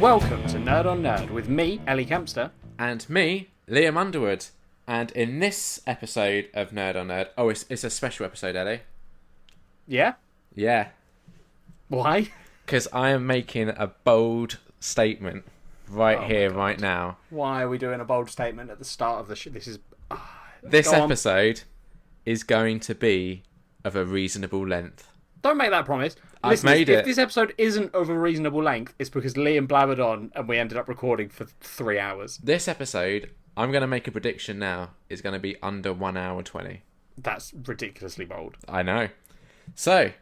Welcome to Nerd on Nerd with me, Ellie Kempster. And me, Liam Underwood. And in this episode of Nerd on Nerd... Oh, it's a special episode, Ellie. Yeah? Yeah. Why? Because I am making a bold statement right now. Why are we doing a bold statement at the start of the show? This episode is going to be of a reasonable length. Don't make that promise. I've made it. If this episode isn't of a reasonable length, it's because Liam blabbered on and we ended up recording for 3 hours. This episode, I'm going to make a prediction now, is going to be under 1 hour 20. That's ridiculously bold. I know. So,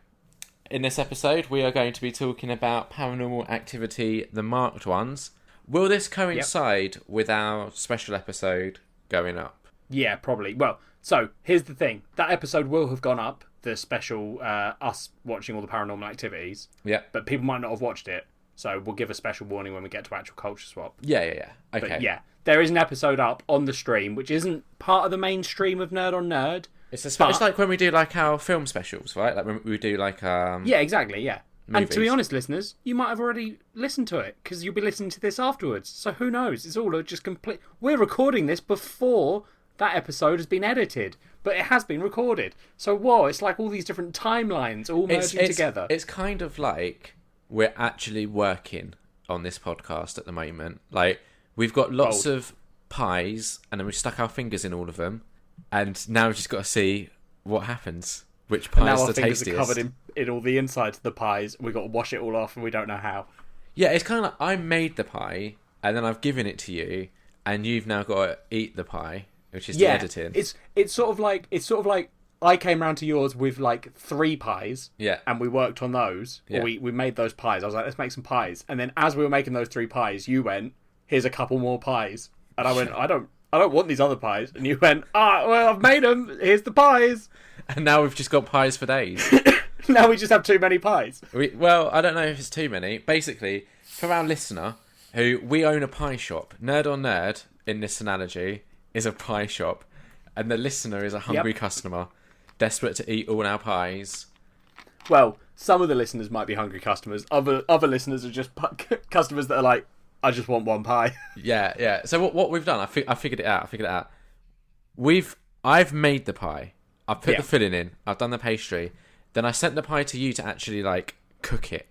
in this episode, we are going to be talking about Paranormal Activity, the marked ones. Will this coincide with our special episode going up? Yeah, probably. Well, so, here's the thing. That episode will have gone up, the special, us watching all the Paranormal Activities. Yeah. But people might not have watched it, so we'll give a special warning when we get to actual Culture Swap. Yeah. Okay. But yeah, there is an episode up on the stream, which isn't part of the main stream of Nerd on Nerd. It's like when we do like our film specials, right? Like when we do like Yeah, exactly, yeah. Movies. And to be honest, listeners, you might have already listened to it because you'll be listening to this afterwards. So who knows? It's all just complete. We're recording this before that episode has been edited, but it has been recorded. So whoa, it's like all these different timelines all merging together. It's kind of like we're actually working on this podcast at the moment. Like we've got lots of pies, and then we've stuck our fingers in all of them, and now we've just got to see what happens. Which pie is the tastiest? Now our fingers are covered in all the insides of the pies. We've got to wash it all off, and we don't know how. Yeah, it's kind of like I made the pie, and then I've given it to you, and you've now got to eat the pie, which is the editing. It's sort of like I came round to yours with like 3 pies. Yeah. And we worked on those. Yeah. We made those pies. I was like, let's make some pies. And then as we were making those 3 pies, you went, here's a couple more pies. And I went, I don't want these other pies. And you went, well, I've made them. Here's the pies. And now we've just got pies for days. Now we just have too many pies. Well, I don't know if it's too many. Basically, for our listener, who we own a pie shop, Nerd on Nerd, in this analogy, is a pie shop. And the listener is a hungry customer, desperate to eat all our pies. Well, some of the listeners might be hungry customers. Other listeners are just customers that are like, I just want one pie. Yeah. So what we've done, I figured it out. I've made the pie. I've put the filling in. I've done the pastry. Then I sent the pie to you to actually like cook it.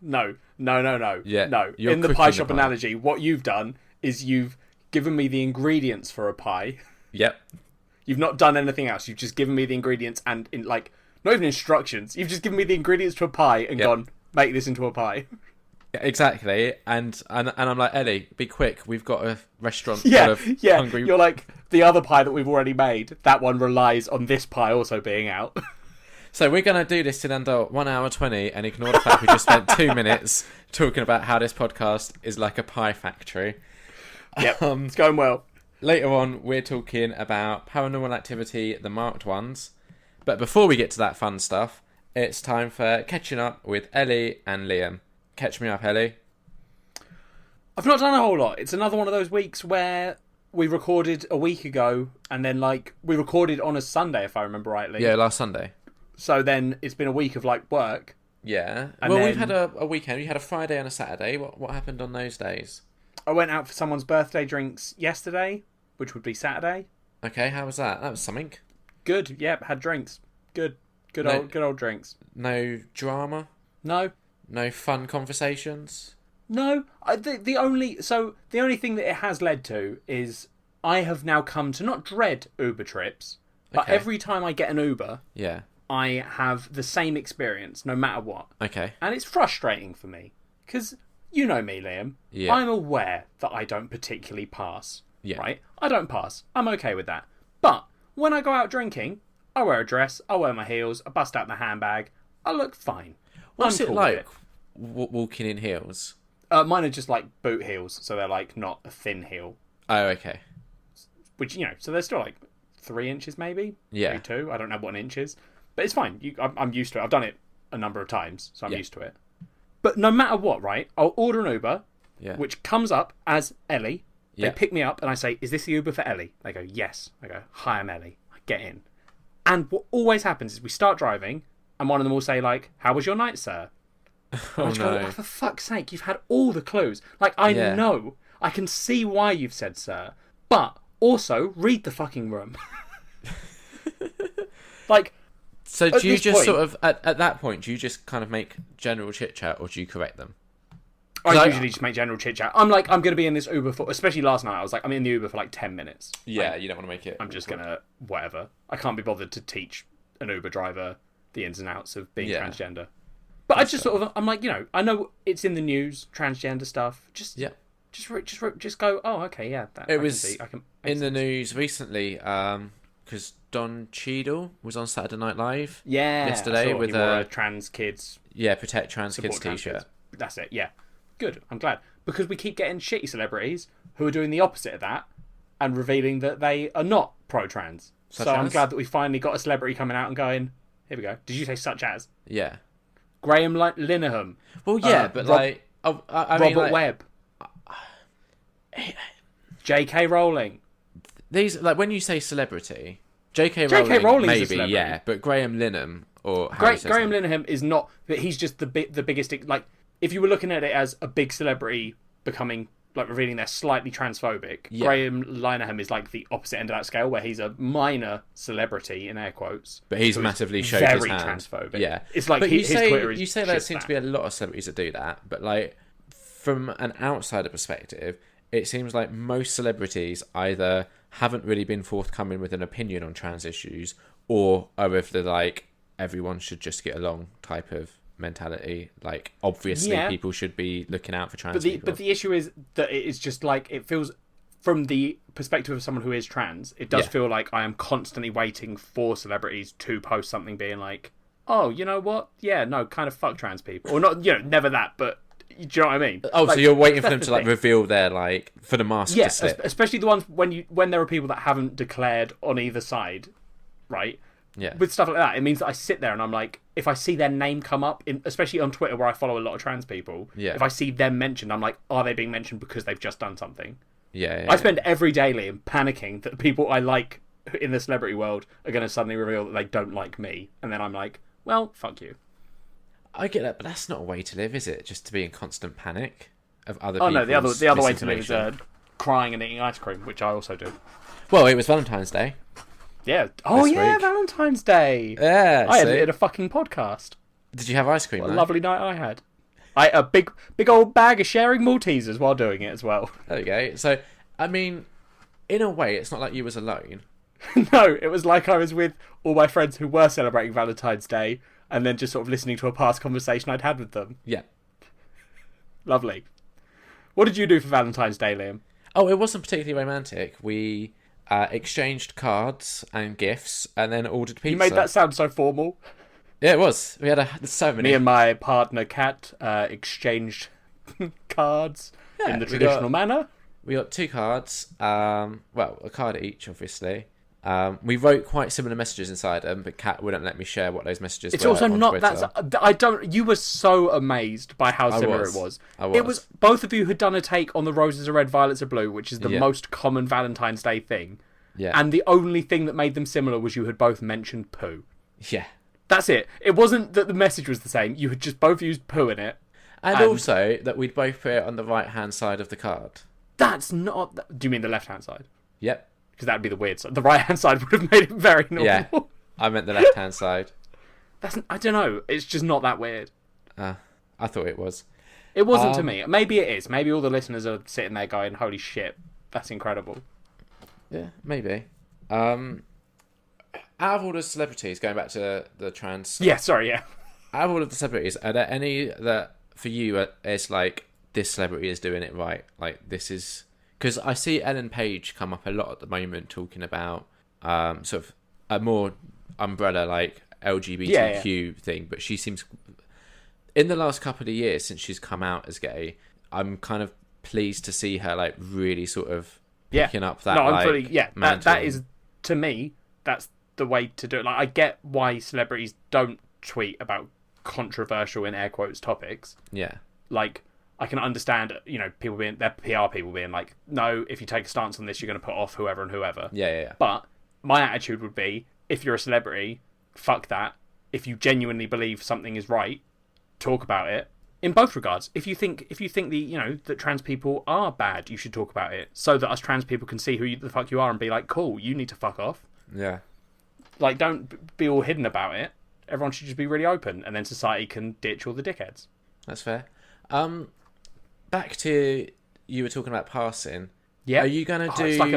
No. Yeah. No. In the pie shop analogy, what you've done is you've given me the ingredients for a pie. Yep. You've not done anything else. You've just given me the ingredients and in like not even instructions. You've just given me the ingredients to a pie and gone, make this into a pie. Exactly, and I'm like, Ellie, be quick. We've got a restaurant full of hungry... You're like, the other pie that we've already made, that one relies on this pie also being out. So we're going to do this in under 1 hour 20 and ignore the fact we just spent 2 minutes talking about how this podcast is like a pie factory. Yep, it's going well. Later on, we're talking about Paranormal Activity, the marked ones. But before we get to that fun stuff, it's time for catching up with Ellie and Liam. Catch me up, Ellie. I've not done a whole lot. It's another one of those weeks where we recorded a week ago and then like we recorded on a Sunday, if I remember rightly. Yeah, last Sunday. So then it's been a week of like work. Yeah. We've had a weekend. We had a Friday and a Saturday. What happened on those days? I went out for someone's birthday drinks yesterday, which would be Saturday. Okay, how was that? That was something. Good. Yep, had drinks. Good old drinks. No drama? No. No fun conversations? No. The only thing that it has led to is I have now come to not dread Uber trips, but every time I get an Uber, I have the same experience no matter what. Okay. And it's frustrating for me because you know me, Liam. Yeah. I'm aware that I don't particularly pass. Yeah. Right? I don't pass. I'm okay with that. But when I go out drinking, I wear a dress, I wear my heels, I bust out my handbag, I look fine. What's it like walking in heels? Mine are just like boot heels, so they're like not a thin heel. Oh, okay. Which, so they're still like 3 inches maybe? Yeah. Maybe 2. I don't know what an inch is. But it's fine. I'm used to it. I've done it a number of times, so I'm used to it. But no matter what, right, I'll order an Uber, which comes up as Ellie. They pick me up and I say, is this the Uber for Ellie? They go, yes. I go, hi, I'm Ellie. I get in. And what always happens is we start driving and one of them will say like, how was your night, sir? Oh, I just go, for fuck's sake, you've had all the clues. Like, I know, I can see why you've said sir, but also read the fucking room. Like, so do you just sort of, at that point, do you just kind of make general chit-chat, or do you correct them? I usually just make general chit-chat. I'm like, I'm going to be in this Uber for, especially last night, I was like, I'm in the Uber for like 10 minutes. Yeah, like, you don't want to make it. I'm just going to, whatever. I can't be bothered to teach an Uber driver the ins and outs of being transgender. But I just sort of, I'm like, I know it's in the news, transgender stuff. Just go, oh, okay, yeah. It was in the news recently, because Don Cheadle was on Saturday Night Live yesterday with a trans kids. Yeah, Protect Trans Kids t-shirt. That's it, yeah. Good, I'm glad. Because we keep getting shitty celebrities who are doing the opposite of that and revealing that they are not pro-trans. I'm glad that we finally got a celebrity coming out and going, here we go. Did you say such as? Yeah. Graham Linehan. Well, yeah, but I mean, Robert Webb. J.K. Rowling. These, like, when you say celebrity, J.K. Rowling maybe, yeah, but Graham Linehan or Graham Linehan is not, but he's just the biggest, like, if you were looking at it as a big celebrity becoming, like, revealing they're slightly transphobic, Graham Linehan is like the opposite end of that scale, where he's a minor celebrity in air quotes, but he's massively showed his hand. Very transphobic. Yeah, it's like his Twitter is. You say there seems to be a lot of celebrities that do that, but like from an outsider perspective, it seems like most celebrities either haven't really been forthcoming with an opinion on trans issues, or are of the like everyone should just get along type of mentality. Like, obviously people should be looking out for trans people. But the issue is that it's just like, it feels, from the perspective of someone who is trans, it does feel like I am constantly waiting for celebrities to post something being like, oh, you know what? Yeah, no, kind of fuck trans people. Or not, never that, but do you know what I mean? Oh, like, so you're waiting for them to like reveal their, like, for the mask to slip. Especially the ones when there are people that haven't declared on either side, right? Yeah. With stuff like that, it means that I sit there and I'm like, if I see their name come up, especially on Twitter where I follow a lot of trans people, if I see them mentioned, I'm like, are they being mentioned because they've just done something? I spend every day, Liam, panicking that the people I like in the celebrity world are going to suddenly reveal that they don't like me. And then I'm like, well, fuck you. I get that, but that's not a way to live, is it? Just to be in constant panic of other people's no, the other way to live is crying and eating ice cream, which I also do. Well, it was Valentine's Day. Yeah. Oh, yeah, week. Valentine's Day. Yeah. I edited a fucking podcast. Did you have ice cream? What a lovely night I had. A big old bag of sharing Maltesers while doing it as well. There we go. So, I mean, in a way, it's not like you was alone. No, it was like I was with all my friends who were celebrating Valentine's Day and then just sort of listening to a past conversation I'd had with them. Yeah. Lovely. What did you do for Valentine's Day, Liam? Oh, it wasn't particularly romantic. We exchanged cards and gifts and then ordered pizza. You made that sound so formal. Yeah, it was. We had so many. Me and my partner, Kat, exchanged cards in the traditional manner. We got 2 cards. Well, a card each, obviously. We wrote quite similar messages inside them, but Kat wouldn't let me share what those messages were. It's also not Twitter. I don't. You were so amazed by how similar it was. It was both of you had done a take on the roses are red, violets are blue, which is the most common Valentine's Day thing. Yeah. And the only thing that made them similar was you had both mentioned poo. Yeah. That's it. It wasn't that the message was the same. You had just both used poo in it. And also that we'd both put it on the right-hand side of the card. That's not... Do you mean the left-hand side? Yep. Because that would be the weird side. The right-hand side would have made it very normal. Yeah. I meant the left-hand side. I don't know. It's just not that weird. I thought it was. It wasn't to me. Maybe it is. Maybe all the listeners are sitting there going, holy shit, that's incredible. Yeah, maybe. Out of all the celebrities, going back to the trans... Yeah, sorry, yeah. Out of all of the celebrities, are there any that, for you, is like, this celebrity is doing it right? Like, this is... Because I see Ellen Page come up a lot at the moment talking about sort of a more umbrella, like, LGBTQ thing. But she seems... In the last couple of years, since she's come out as gay, I'm kind of pleased to see her, like, really sort of picking up that, that is, to me, that's the way to do it. Like, I get why celebrities don't tweet about controversial, in air quotes, topics. Yeah. Like, I can understand, people being, their PR people being like, no, if you take a stance on this, you're going to put off whoever and whoever. Yeah. But my attitude would be, if you're a celebrity, fuck that. If you genuinely believe something is right, talk about it. In both regards, if you think that that trans people are bad, you should talk about it so that us trans people can see who the fuck you are and be like, cool, you need to fuck off. Yeah. Like, don't be all hidden about it. Everyone should just be really open, and then society can ditch all the dickheads. That's fair. Back to you were talking about passing. Yeah. Are you gonna do? It's like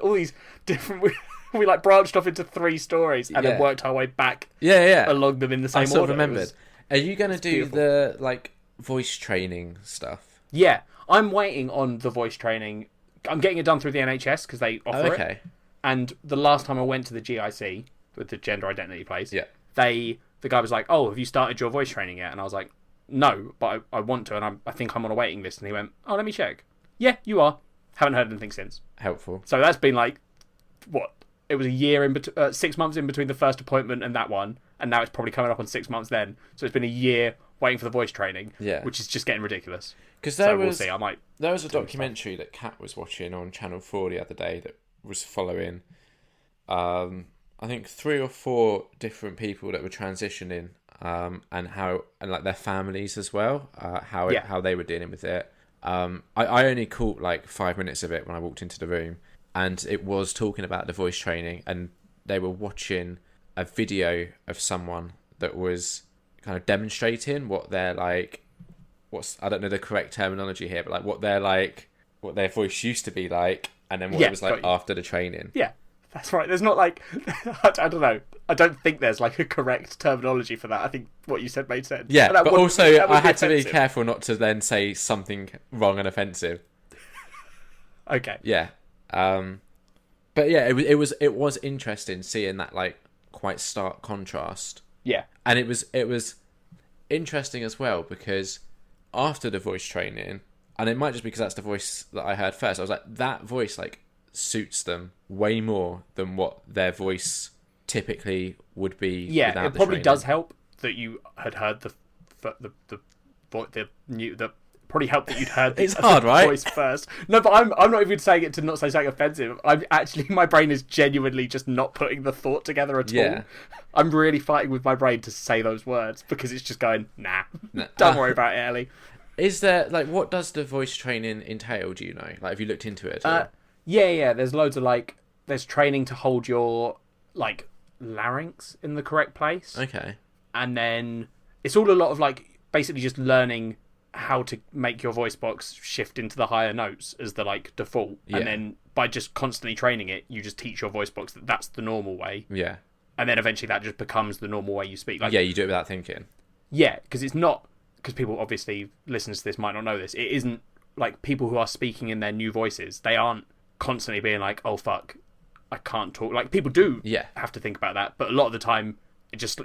all these different. We like branched off into 3 stories and then worked our way back. Yeah. Along them in the same order. I sort of remembered. Are you gonna do beautiful. The like voice training stuff? Yeah, I'm waiting on the voice training. I'm getting it done through the NHS because they offer it. And the last time I went to the GIC with the gender identity place, the guy was like, "Oh, have you started your voice training yet?" And I was like, "No, but I want to, and I think I'm on a waiting list." And he went, "Oh, let me check." Yeah, you are. Haven't heard anything since. Helpful. So that's been like, what? It was a year 6 months in between the first appointment and that one, and now it's probably coming up on 6 months then. So it's been a year waiting for the voice training, which is just getting ridiculous. Because we'll see. There was a documentary that Kat was watching on Channel 4 the other day that was following, I think 3 or 4 different people that were transitioning, and like their families as well, how they were dealing with it. I only caught like 5 minutes of it when I walked into the room. And it was talking about the voice training, and they were watching a video of someone that was kind of demonstrating what they're like. I don't know the correct terminology here, but like what their voice used to be like, and then what it was like after the training. Yeah, that's right. There's not like I don't know. I don't think there's like a correct terminology for that. I think what you said made sense. Yeah, but also I had to be careful not to then say something wrong and offensive. Okay. Yeah. But yeah, it was interesting seeing that like quite stark contrast. Yeah, and it was interesting as well because after the voice training, and it might just be because that's the voice that I heard first, I was like, that voice like suits them way more than what their voice typically would be. Yeah, it probably does help that you had heard the probably helped that you'd heard it's hard, right? Voice first. No, but I'm not even saying it to not say something offensive. I'm actually, my brain is genuinely just not putting the thought together at all. I'm really fighting with my brain to say those words because it's just going, nah. Don't worry about it, Ellie. Is there like, what does the voice training entail? Do you know? Like, have you looked into it? Yeah. There's loads of like, there's training to hold your like larynx in the correct place. Okay. And then it's all a lot of like basically just learning how to make your voice box shift into the higher notes as the like default, and then by just constantly training it, you just teach your voice box that that's the normal way. Yeah, and then eventually that just becomes the normal way you speak. Like, you do it without thinking. Yeah, because it's not, because people obviously listeners to this might not know this. It isn't like people who are speaking in their new voices. They aren't constantly being like, "Oh fuck, I can't talk." Like people do have to think about that, but a lot of the time,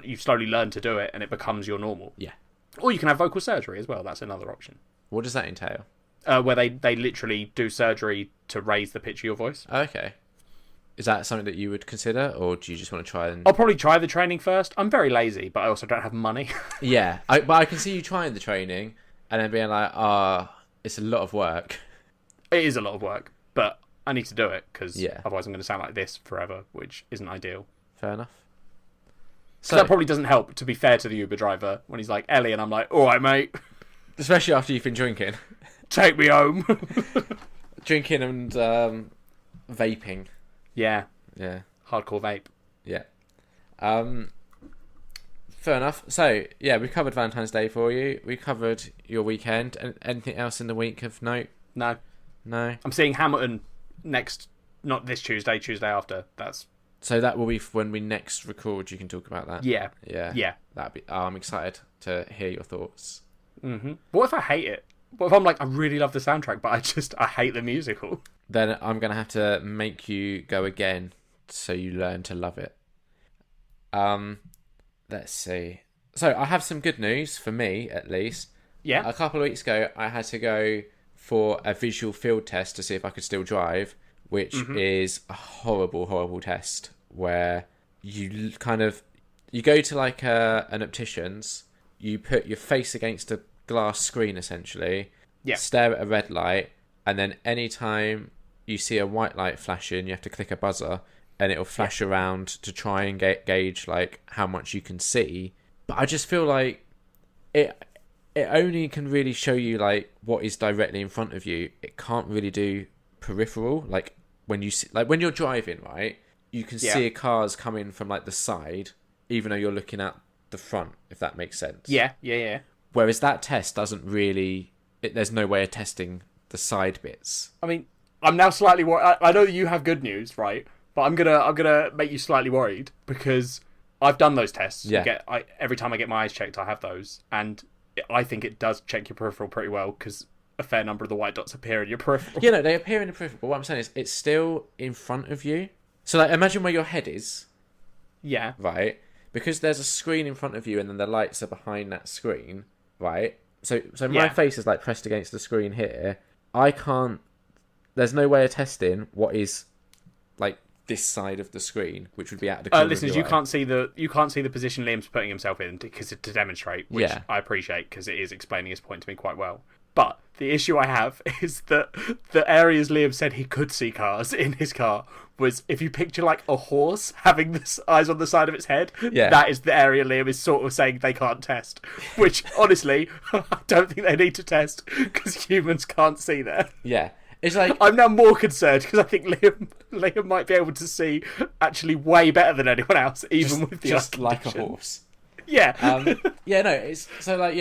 you slowly learn to do it, and it becomes your normal. Yeah. Or you can have vocal surgery as well. That's another option. What does that entail? Where they literally do surgery to raise the pitch of your voice. Okay. Is that something that you would consider, or do you just want to try and... I'll probably try the training first. I'm very lazy, but I also don't have money. Yeah, but I can see you trying the training and then being like, it's a lot of work. It is a lot of work, but I need to do it because otherwise I'm going to sound like this forever, which isn't ideal. Fair enough. So that probably doesn't help, to be fair to the Uber driver, when he's like, Ellie, and I'm like, all right, mate. Especially after you've been drinking. Take me home. Drinking and vaping. Yeah. Yeah. Hardcore vape. Yeah. Fair enough. So, yeah, we covered Valentine's Day for you. We covered your weekend. And anything else in the week of note? No. I'm seeing Hamilton not this Tuesday after. So that will be when we next record. You can talk about that. Yeah. That'd be. I'm excited to hear your thoughts. Mm-hmm. What if I hate it? What if I'm like, I really love the soundtrack, but I hate the musical? Then I'm gonna have to make you go again, so you learn to love it. Let's see. So I have some good news for me, at least. Yeah. A couple of weeks ago, I had to go for a visual field test to see if I could still drive, which is a horrible, horrible test where you go to like an optician's, you put your face against a glass screen essentially, stare at a red light, and then anytime you see a white light flashing, you have to click a buzzer and it'll flash around to try and gauge like how much you can see. But I just feel like it only can really show you like what is directly in front of you. It can't really do peripheral. Like when you're driving, right? You can see cars coming from like the side, even though you're looking at the front. If that makes sense. Yeah. Whereas that test doesn't really. There's no way of testing the side bits. I mean, I'm now slightly worried. I know that you have good news, right? But I'm gonna make you slightly worried because I've done those tests. Yeah. Every time I get my eyes checked, I have those, and I think it does check your peripheral pretty well because a fair number of the white dots appear in your peripheral. Yeah, no, they appear in the peripheral. But what I'm saying is, it's still in front of you. So, like, imagine where your head is. Yeah. Right. Because there's a screen in front of you, and then the lights are behind that screen. Right. So my face is like pressed against the screen here. I can't. There's no way of testing what is like this side of the screen, which would be at the corner listeners, of your you eye. can't see the position Liam's putting himself in to demonstrate, which I appreciate because it is explaining his point to me quite well. But the issue I have is that the areas Liam said he could see cars in his car was if you picture like a horse having the eyes on the side of its head, that is the area Liam is sort of saying they can't test. Which, honestly, I don't think they need to test because humans can't see there. Yeah. It's like I'm now more concerned because I think Liam might be able to see actually way better than anyone else, even with the just like a horse. Yeah. Yeah. No. It's so like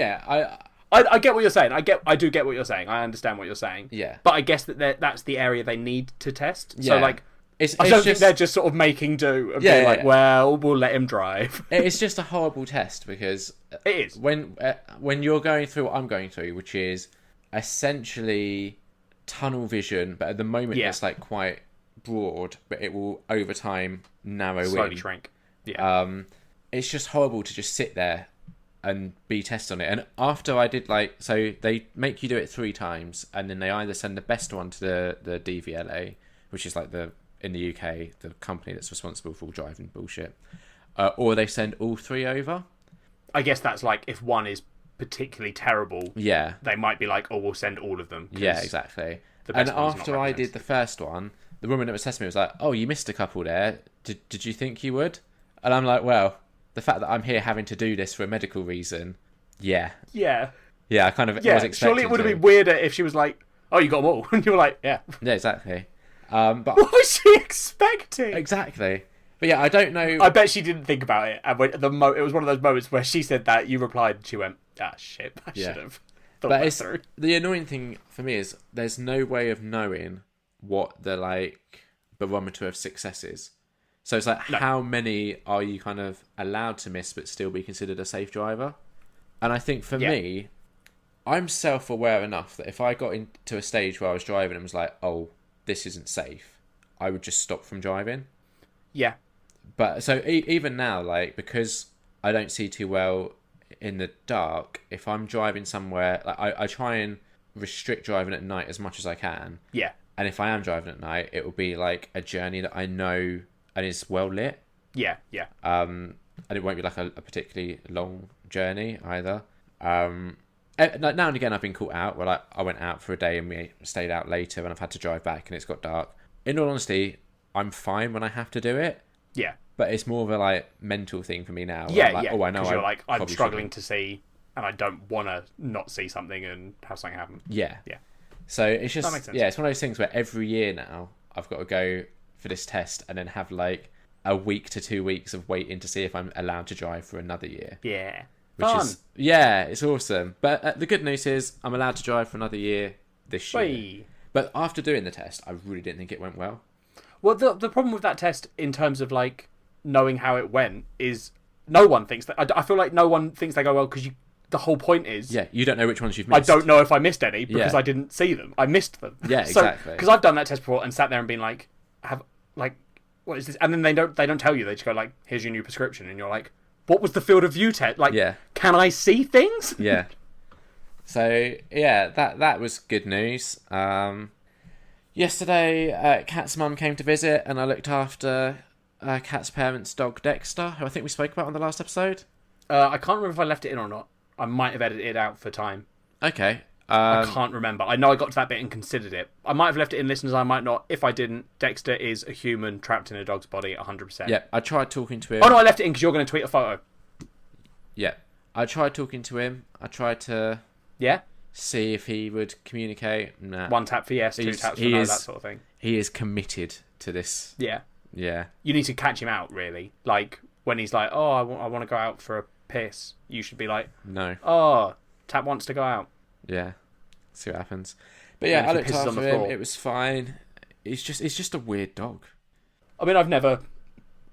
I get what you're saying. I do get what you're saying. I understand what you're saying. Yeah. But I guess that's the area they need to test. So like, I don't just think they're just sort of making do and being like, well, we'll let him drive. It's just a horrible test because it is when you're going through what I'm going through, which is essentially tunnel vision, but at the moment it's like quite broad, but it will over time narrow slowly shrink. Yeah. It's just horrible to just sit there and be tested on it. And after I did so they make you do it 3 times, and then they either send the best one to the DVLA, which is like in the UK the company that's responsible for all driving bullshit, or they send all 3 over. I guess that's like if one is particularly terrible, they might be like, oh, we'll send all of them. Yeah, exactly. And after I did the first one, the woman that was testing me was like, oh, you missed a couple there. Did you think you would? And I'm like, well, the fact that I'm here having to do this for a medical reason, yeah, I kind of was expecting. Surely it would have been weirder if she was like, oh, you got them all, and you were like, yeah, exactly. But what was she expecting? Exactly. But yeah, I don't know. I bet she didn't think about it. And it was one of those moments where she said that, you replied, and she went, shit, I should have thought that through. The annoying thing for me is there's no way of knowing what the barometer of success is. So it's like, how many are you kind of allowed to miss but still be considered a safe driver? And I think for me, I'm self-aware enough that if I got into a stage where I was driving and was like, oh, this isn't safe, I would just stop from driving. Yeah. But so even now, because I don't see too well in the dark, if I'm driving somewhere, I try and restrict driving at night as much as I can. Yeah. And if I am driving at night, it will be like a journey that I know and is well lit. Yeah. And it won't be like a particularly long journey either. Now and again, I've been caught out where I went out for a day and we stayed out later and I've had to drive back and it's got dark. In all honesty, I'm fine when I have to do it. Yeah. But it's more of a mental thing for me now. Yeah, Oh, I know. Because you're I'm struggling to see, and I don't want to not see something and have something happen. Yeah. Yeah. So it's just, that makes sense. It's one of those things where every year now I've got to go for this test and then have a week to 2 weeks of waiting to see if I'm allowed to drive for another year. Yeah. Which Fun. is, it's awesome. But the good news is I'm allowed to drive for another year this year. Whee. But after doing the test, I really didn't think it went well. Well, the problem with that test in terms of knowing how it went is no one thinks that. I feel like no one thinks they go well because the whole point is you don't know which ones you've missed. I don't know if I missed any because I didn't see them. I missed them. Yeah, exactly. Because I've done that test before and sat there and been like, what is this? And then they don't tell you. They just go here's your new prescription, and you're like, what was the field of view test? Can I see things? Yeah. So that was good news. Yesterday, Kat's mum came to visit, and I looked after Kat's parents' dog Dexter, who I think we spoke about on the last episode. I can't remember if I left it in or not. I might have edited it out for time. Okay. I can't remember. I know I got to that bit and considered it. I might have left it in, listeners. I might not. If I didn't, Dexter is a human trapped in a dog's body, 100%. Yeah, I tried talking to him. Oh no, I left it in because you're going to tweet a photo. Yeah. I tried talking to him. I tried to see if he would communicate. Nah. 1 tap for yes, 2 taps for no, that sort of thing. He is committed to this. Yeah. Yeah. You need to catch him out, really. Like, when he's like, oh, I want to go out for a piss, you should be like, no. Oh, Tap wants to go out. Yeah. See what happens. But yeah, I looked after him. It was fine. It's just a weird dog. I mean, I've never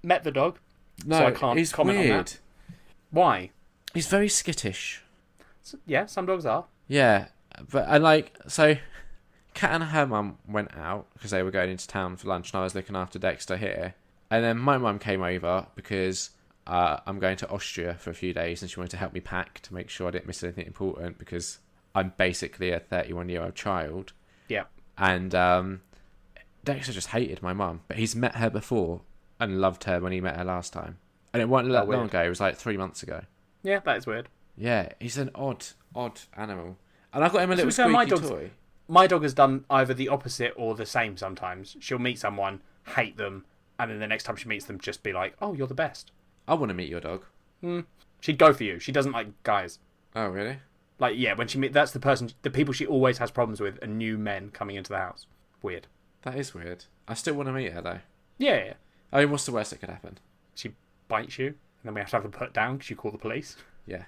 met the dog, so I can't comment on that. Why? He's very skittish. Yeah, some dogs are. Yeah, but so Kat and her mum went out because they were going into town for lunch, and I was looking after Dexter here. And then my mum came over because I'm going to Austria for a few days, and she wanted to help me pack to make sure I didn't miss anything important because I'm basically a 31-year-old child. Yeah. And Dexter just hated my mum, but he's met her before and loved her when he met her last time. And it wasn't that long ago. It was like 3 months ago. Yeah, that is weird. Yeah, he's an odd animal. And I got him a little squeaky toy. My dog has done either the opposite or the same sometimes. She'll meet someone, hate them, and then the next time she meets them, just be like, oh, you're the best. I want to meet your dog. She'd go for you. She doesn't like guys. Oh, really? Like, yeah, when that's the people she always has problems with are new men coming into the house. Weird. That is weird. I still want to meet her, though. Yeah. I mean, what's the worst that could happen? She bites you, and then we have to have her put down because you call the police. Yeah.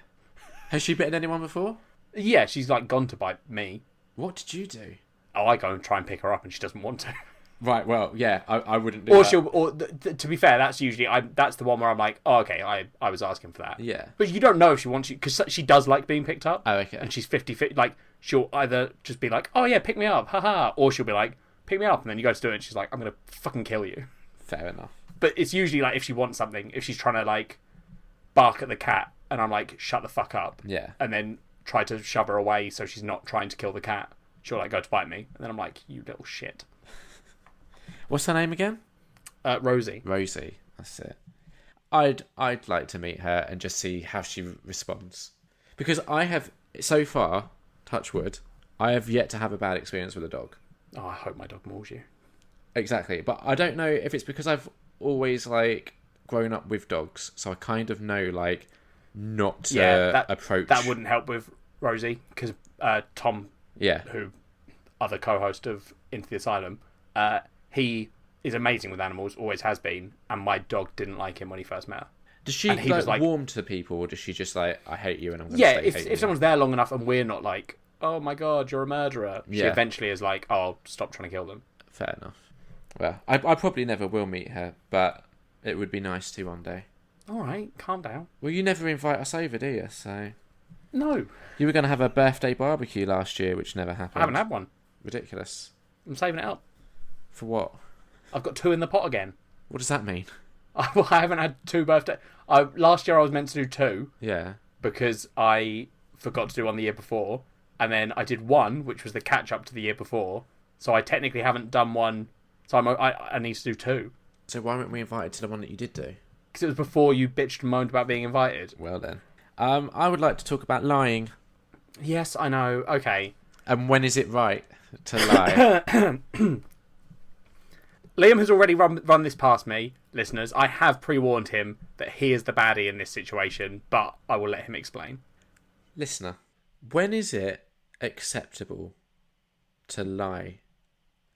Has she bitten anyone before? Yeah, she's like gone to bite me. What did you do? Oh, I go and try and pick her up, and she doesn't want to. Right. Well, yeah, I wouldn't do that. To be fair, that's usually that's the one where I'm like, oh, okay, I was asking for that. Yeah. But you don't know if she wants you because she does like being picked up. Oh, okay. And she's 50-50. Like she'll either just be like, oh yeah, pick me up, haha, or she'll be like, pick me up, and then you go to do it, and she's like, I'm gonna fucking kill you. Fair enough. But it's usually like if she wants something, if she's trying to like bark at the cat, and I'm like, shut the fuck up. Yeah. And then try to shove her away so she's not trying to kill the cat. She'll like go to bite me, and then I'm like, you little shit. What's her name again? Rosie. Rosie, that's it. I'd like to meet her and just see how she responds, because I have so far, touch wood, I have yet to have a bad experience with a dog. Oh, I hope my dog mauls you. Exactly, but I don't know if it's because I've always like grown up with dogs, so I kind of know like not to approach. That wouldn't help with Rosie because Tom, who other co-host of Into the Asylum, he is amazing with animals, always has been, and my dog didn't like him when he first met her. Does she like warm to people, or does she just like, I hate you and I'm going to stay if someone's there long enough and we're not like, oh my god, you're a murderer, she eventually is like, oh, stop trying to kill them. Fair enough. Well, I probably never will meet her, but it would be nice to one day. Alright, calm down. Well, you never invite us over, do you? So no. You were going to have a birthday barbecue last year, which never happened. I haven't had one. Ridiculous. I'm saving it up. For what? I've got 2 in the pot again. What does that mean? I haven't had 2 birthdays. Last year I was meant to do 2. Yeah. Because I forgot to do one the year before. And then I did 1, which was the catch-up to the year before. So I technically haven't done 1. So I need to do 2. So why weren't we invited to the one that you did do? Because it was before you bitched and moaned about being invited. Well then. I would like to talk about lying. Yes, I know. Okay. And when is it right to lie? Liam has already run this past me, listeners. I have pre-warned him that he is the baddie in this situation, but I will let him explain. Listener, when is it acceptable to lie?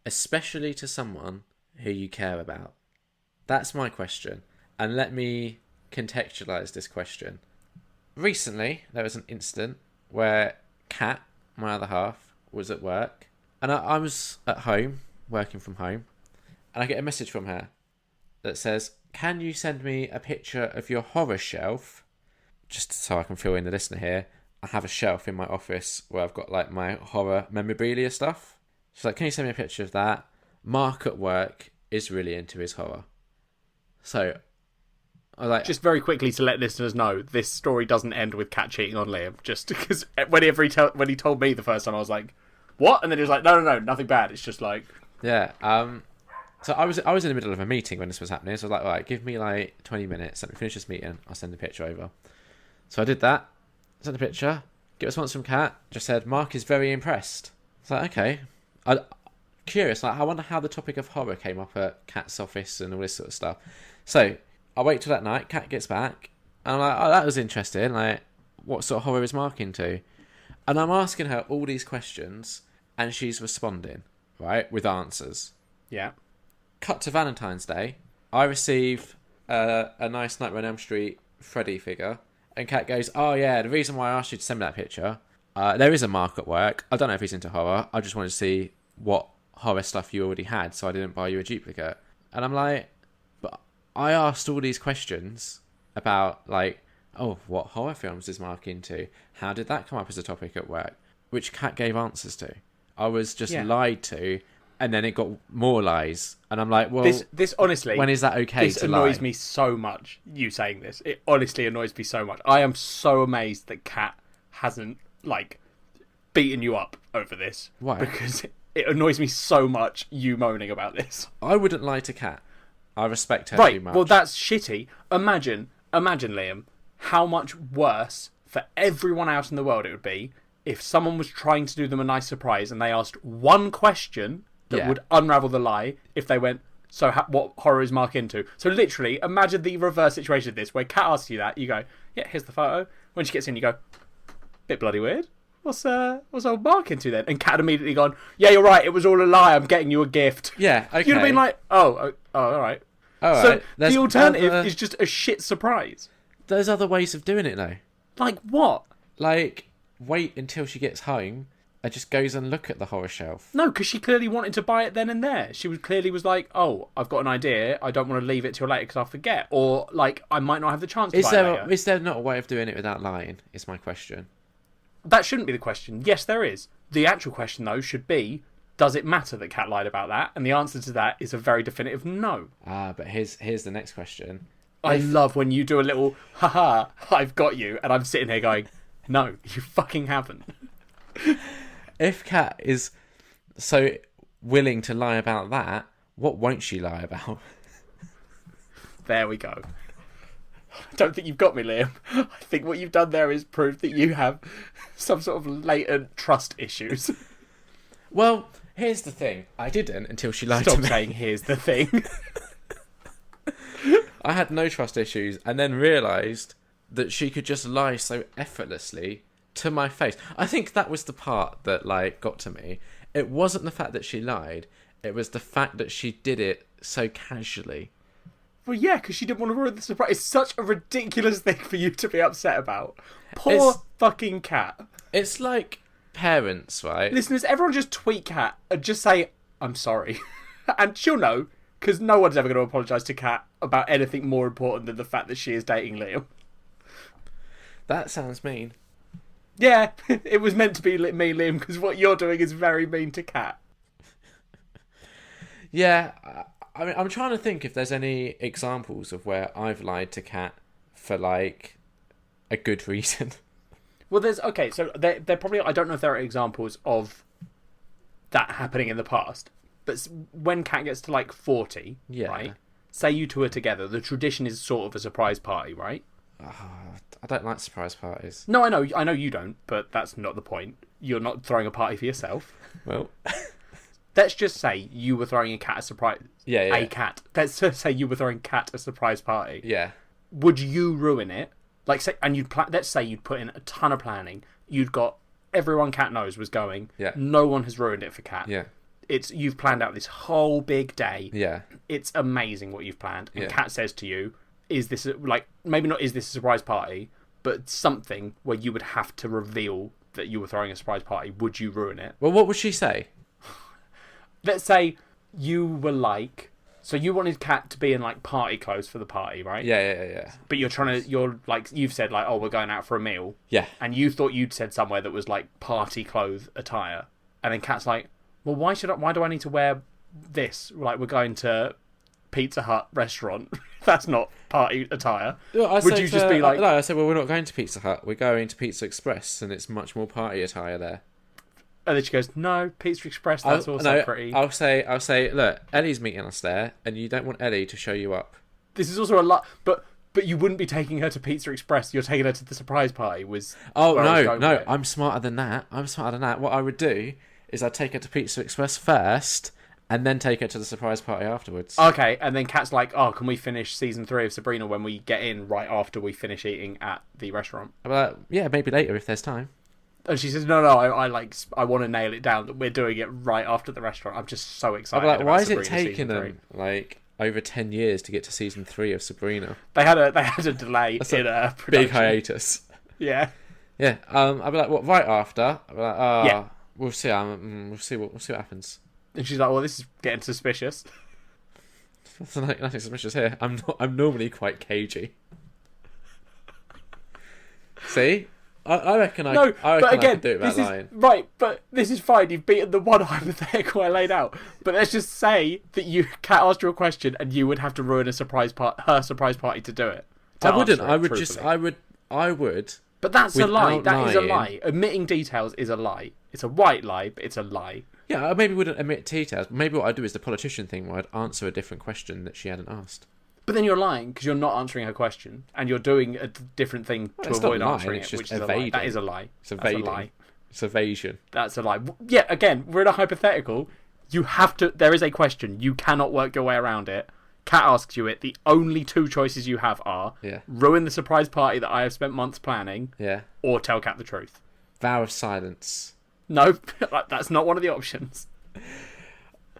Especially to someone who you care about? That's my question. And let me contextualise this question. Recently, there was an incident where Kat, my other half, was at work. And I was at home, working from home. And I get a message from her that says, can you send me a picture of your horror shelf? Just so I can fill in the listener here. I have a shelf in my office where I've got like my horror memorabilia stuff. She's like, can you send me a picture of that? Mark at work is really into his horror. So I was like, just very quickly to let listeners know, this story doesn't end with Kat cheating on Liam. Just because when he told me the first time, I was like, what? And then he was like, no, nothing bad. It's just like, yeah. So I was in the middle of a meeting when this was happening. So I was like, all right, give me like 20 minutes. Let me finish this meeting. I'll send the picture over. So I did that. Sent the picture. Get a response from Kat. Just said, Mark is very impressed. It's like, okay. I'm curious. Like, I wonder how the topic of horror came up at Kat's office and all this sort of stuff. So I wait till that night. Kat gets back. And I'm like, oh, that was interesting. Like, what sort of horror is Mark into? And I'm asking her all these questions, and she's responding, right, with answers. Yeah. Cut to Valentine's Day. I receive a nice Nightmare on Elm Street Freddy figure, and Kat goes, "Oh yeah, the reason why I asked you to send me that picture, there is a Mark at work. I don't know if he's into horror. I just wanted to see what horror stuff you already had, so I didn't buy you a duplicate." And I'm like, but I asked all these questions about, like, oh, what horror films is Mark into? How did that come up as a topic at work? Which Kat gave answers to. I was just lied to, and then it got more lies. And I'm like, well, this honestly, when is that okay this to annoys lie? me so much, you saying this. It honestly annoys me so much. I am so amazed that Kat hasn't, like, beaten you up over this. Why? Because it annoys me so much, you moaning about this. I wouldn't lie to Kat. I respect her too much. Well, that's shitty. Imagine, Liam, how much worse for everyone else in the world it would be if someone was trying to do them a nice surprise and they asked one question that would unravel the lie if they went, so what horror is Mark into? So literally, imagine the reverse situation of this, where Kat asks you that, you go, yeah, here's the photo. When she gets in, you go, bit bloody weird. What's old Mark into then? And Kat had immediately gone, yeah, you're right, it was all a lie, I'm getting you a gift. Yeah, okay. You'd have been like, oh, all right. So the alternative is just a shit surprise. There's other ways of doing it, though. Like what? Like, wait until she gets home and just goes and look at the horror shelf. No, because she clearly wanted to buy it then and there. She was like, oh, I've got an idea. I don't want to leave it till later because I'll forget. Or, like, I might not have the chance to buy it later. Is there not a way of doing it without lying, is my question. That shouldn't be the question. Yes, there is. The actual question, though, should be, does it matter that Kat lied about that? And the answer to that is a very definitive no. But here's the next question. I love when you do a little, haha, I've got you, and I'm sitting here going, no, you fucking haven't. If Kat is so willing to lie about that, what won't she lie about? There we go. I don't think you've got me, Liam. I think what you've done there is prove that you have some sort of latent trust issues. Well, here's the thing. I didn't until she lied to me. Stop saying here's the thing. I had no trust issues and then realised that she could just lie so effortlessly to my face. I think that was the part that, like, got to me. It wasn't the fact that she lied. It was the fact that she did it so casually. Well, yeah, because she didn't want to ruin the surprise. It's such a ridiculous thing for you to be upset about. Poor fucking Kat. It's like parents, right? Listeners, everyone just tweet Kat and just say, I'm sorry. And she'll know, because no one's ever going to apologise to Kat about anything more important than the fact that she is dating Liam. That sounds mean. Yeah, it was meant to be me, Liam, because what you're doing is very mean to Kat. Yeah, I mean, I'm trying to think if there's any examples of where I've lied to Kat for, like, a good reason. Well, so they're probably, I don't know if there are examples of that happening in the past, but when Kat gets to, like, 40, right, say you two are together, the tradition is sort of a surprise party, right? I don't like surprise parties. No, I know you don't, but that's not the point. You're not throwing a party for yourself. Well, let's just say you were throwing a cat a surprise. Yeah. A cat. Let's just say you were throwing Kat a surprise party. Yeah. Would you ruin it? Like, say, and let's say you'd put in a ton of planning. You'd got everyone Kat knows was going. Yeah. No one has ruined it for Kat. Yeah. You've planned out this whole big day. Yeah. It's amazing what you've planned. And Kat says to you, is this maybe not is this a surprise party, but something where you would have to reveal that you were throwing a surprise party. Would you ruin it? Well, what would she say? Let's say you were like, so you wanted Kat to be in, like, party clothes for the party, right? Yeah. But you've said, like, oh, we're going out for a meal. Yeah. And you thought you'd said somewhere that was, like, party clothes attire. And then Kat's like, well, why do I need to wear this? Like, we're going to Pizza Hut restaurant. That's not party attire. No, Would you just be like... No, I said, well, we're not going to Pizza Hut. We're going to Pizza Express, and it's much more party attire there. And then she goes, no, Pizza Express, that's also pretty... I'll say, look, Ellie's meeting us there, and you don't want Ellie to show you up. This is also a lot... But you wouldn't be taking her to Pizza Express. You're taking her to the surprise party. No, I'm smarter than that. What I would do is I'd take her to Pizza Express first, And then take her to the surprise party afterwards. Okay, and then Kat's like, oh, can we finish season 3 of Sabrina when we get in right after we finish eating at the restaurant? I'm like, yeah, maybe later if there's time. And she says, no, I want to nail it down that we're doing it right after the restaurant. I'm just so excited. I'm like, why is Sabrina it taking them like over 10 years to get to season 3 of Sabrina? They had a delay in production. Big hiatus. Yeah. Yeah. I'll be like, what? Right after? I'll be like, yeah. We'll see. We'll see what happens. And she's like, well, this is getting suspicious. There's nothing suspicious here. I'm normally quite cagey. See? I reckon I could do it without lying. Right, but this is fine. You've beaten the one hypothetical I laid out. But let's just say that Kat asked you a question and you would have to ruin her surprise party to do it. I wouldn't. I would. But that's a lie. That is a lie. Omitting details is a lie. It's a white lie, but it's a lie. Yeah, I maybe wouldn't omit details. Maybe what I'd do is the politician thing where I'd answer a different question that she hadn't asked. But then you're lying because you're not answering her question and you're doing a different thing to avoid answering it, which is a lie. That is a lie. It's evading. That's a lie. It's evasion. That's a lie. Yeah, again, we're in a hypothetical. You have to... There is a question. You cannot work your way around it. Kat asks you it. The only 2 choices you have are ruin the surprise party that I have spent months planning or tell Kat the truth. Vow of silence. No, that's not one of the options.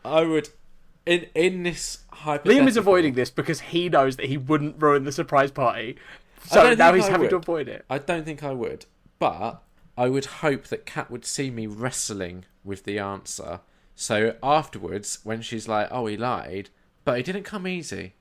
I would... In this hypothetical... Liam is avoiding this because he knows that he wouldn't ruin the surprise party. So now he's having to avoid it. I don't think I would. But I would hope that Kat would see me wrestling with the answer. So afterwards, when she's like, oh, he lied, but it didn't come easy.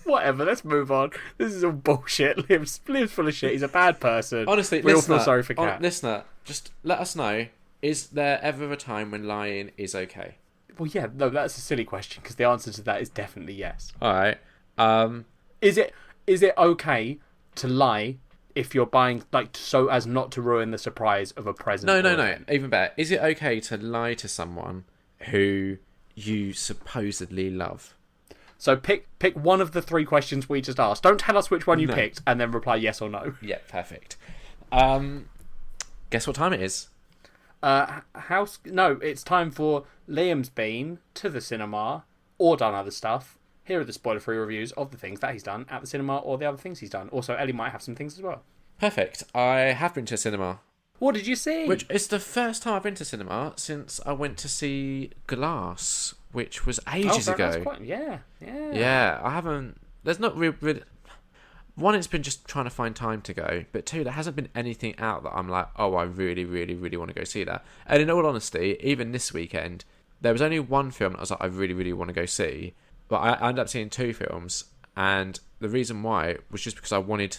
Whatever, let's move on. This is all bullshit. Liam's full of shit. He's a bad person. Honestly, we all feel sorry for Kat. Listener, just let us know, is there ever a time when lying is okay? Well, yeah, no, that's a silly question because the answer to that is definitely yes. All right. Is it okay to lie if you're buying, like, so as not to ruin the surprise of a present? No. Even better. Is it okay to lie to someone who you supposedly love? So pick one of the 3 questions we just asked. Don't tell us which one you picked and then reply yes or no. Yeah, perfect. Guess what time it is? It's time for Liam's been to the cinema or done other stuff. Here are the spoiler-free reviews of the things that he's done at the cinema or the other things he's done. Also, Ellie might have some things as well. Perfect. I have been to cinema. What did you see? Which is the first time I've been to cinema since I went to see Glass, which was ages ago. Yeah, I haven't... There's not really... One, it's been just trying to find time to go. But 2, there hasn't been anything out that I'm like, oh, I really, really, really want to go see that. And in all honesty, even this weekend, there was only one film that I was like, I really, really want to go see. But I ended up seeing 2 films. And the reason why was just because I wanted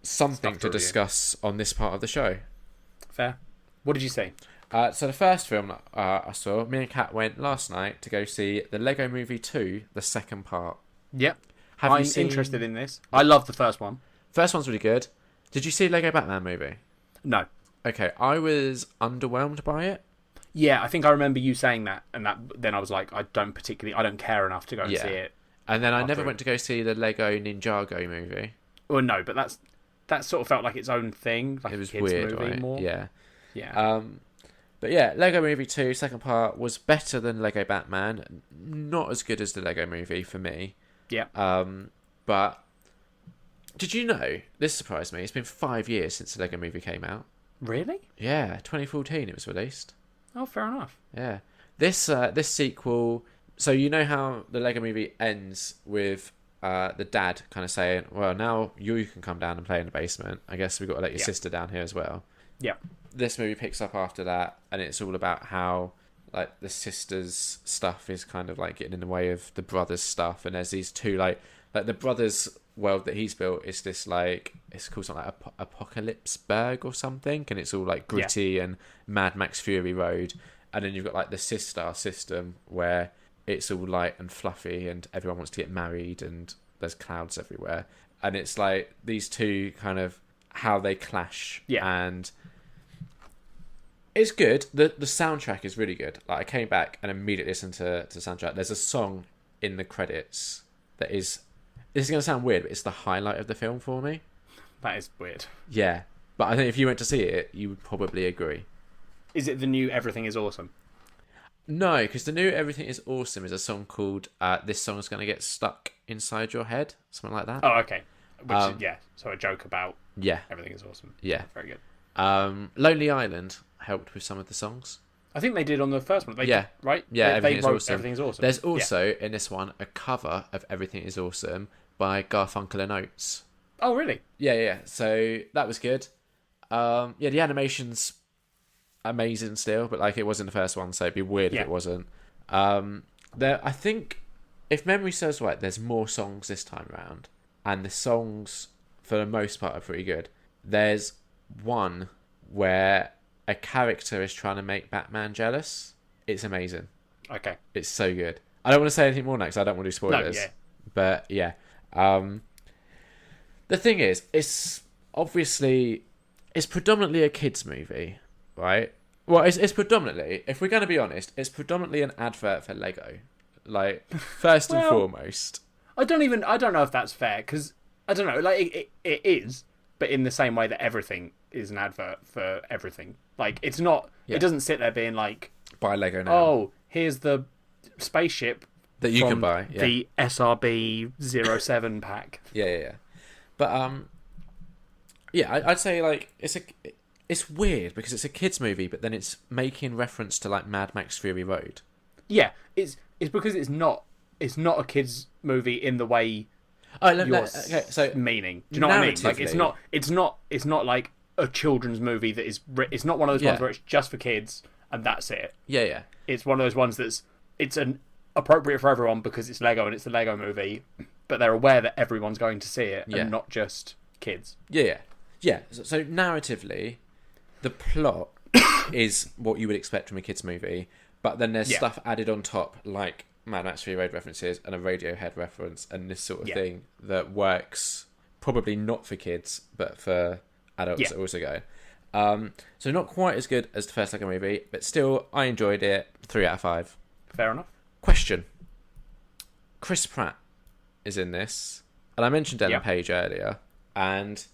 something to discuss on this part of the show. Fair. What did you see? So the first film I saw, me and Kat went last night to go see the Lego Movie 2, the second part. Yep. I'm interested in this. I love the first one. First one's really good. Did you see Lego Batman movie? No. Okay, I was underwhelmed by it. Yeah, I think I remember you saying that, and then I was like, I don't care enough to go and see it. And then I never went to go see the Lego Ninjago movie. Well, no, but that sort of felt like its own thing, like it was a kids weird, movie right? more. Yeah. Yeah. But yeah, Lego Movie 2, second part, was better than Lego Batman. Not as good as the Lego Movie for me. Yeah. But did you know, this surprised me, it's been 5 years since the Lego Movie came out. Really? Yeah, 2014 it was released. Oh, fair enough. Yeah. This sequel, so you know how the Lego Movie ends with the dad kind of saying, well, now you can come down and play in the basement. I guess we've got to let your sister down here as well. Yeah. This movie picks up after that, and it's all about how like the sister's stuff is kind of like getting in the way of the brother's stuff, and there's these 2 like the brother's world that he's built is this like, it's called something like Apocalypseburg or something, and it's all like gritty and Mad Max Fury Road, and then you've got like the sister system where it's all light and fluffy and everyone wants to get married and there's clouds everywhere, and it's like these 2 kind of how they clash. And it's good. The soundtrack is really good. Like I came back and immediately listened to the soundtrack. There's a song in the credits that is... This is going to sound weird, but it's the highlight of the film for me. That is weird. Yeah. But I think if you went to see it, you would probably agree. Is it the new Everything is Awesome? No, because the new Everything Is Awesome is a song called This Song's Gonna Get Stuck Inside Your Head, something like that. Oh, okay. Which is, so a joke about Everything Is Awesome. Yeah. Very good. Lonely Island helped with some of the songs. I think they did on the first one. Right? Yeah, Everything Is Awesome. There's also, in this one, a cover of Everything Is Awesome by Garfunkel and Oates. Oh, really? Yeah. So that was good. The animation's amazing still, but like it was in the first one, so it'd be weird if it wasn't. I think, if memory serves right, there's more songs this time round, and the songs, for the most part, are pretty good. There's one where a character is trying to make Batman jealous. It's amazing. Okay. It's so good. I don't want to say anything more now because I don't want to do spoilers. But yeah. The thing is, it's predominantly a kids' movie, right? Well, it's predominantly, if we're going to be honest, it's predominantly an advert for Lego. Like, first and foremost. I don't know if that's fair, because, I don't know, like, it is, but in the same way that everything is an advert for everything. Like, it's not, it doesn't sit there being like, buy Lego now. Oh, here's the spaceship that you can buy. Yeah. The SRB 07 pack. Yeah. But, I'd say, like, it's weird because it's a kids' movie, but then it's making reference to, like, Mad Max Fury Road. Yeah, it's because it's not a kids' movie in the way so meaning. Do you know what I mean? Like, it's not like a children's movie that is. It's not one of those ones where it's just for kids and that's it. Yeah. It's one of those ones it's an appropriate for everyone because it's Lego and it's the Lego movie, but they're aware that everyone's going to see it and not just kids. Yeah. So narratively, the plot is what you would expect from a kids' movie, but then there's stuff added on top, like Mad Max Fury Road references and a Radiohead reference and this sort of thing that works probably not for kids, but for adults that also go. So not quite as good as the first Lego movie, but still, I enjoyed it. 3 out of 5. Fair enough. Question. Chris Pratt is in this, and I mentioned Ellen Page earlier, and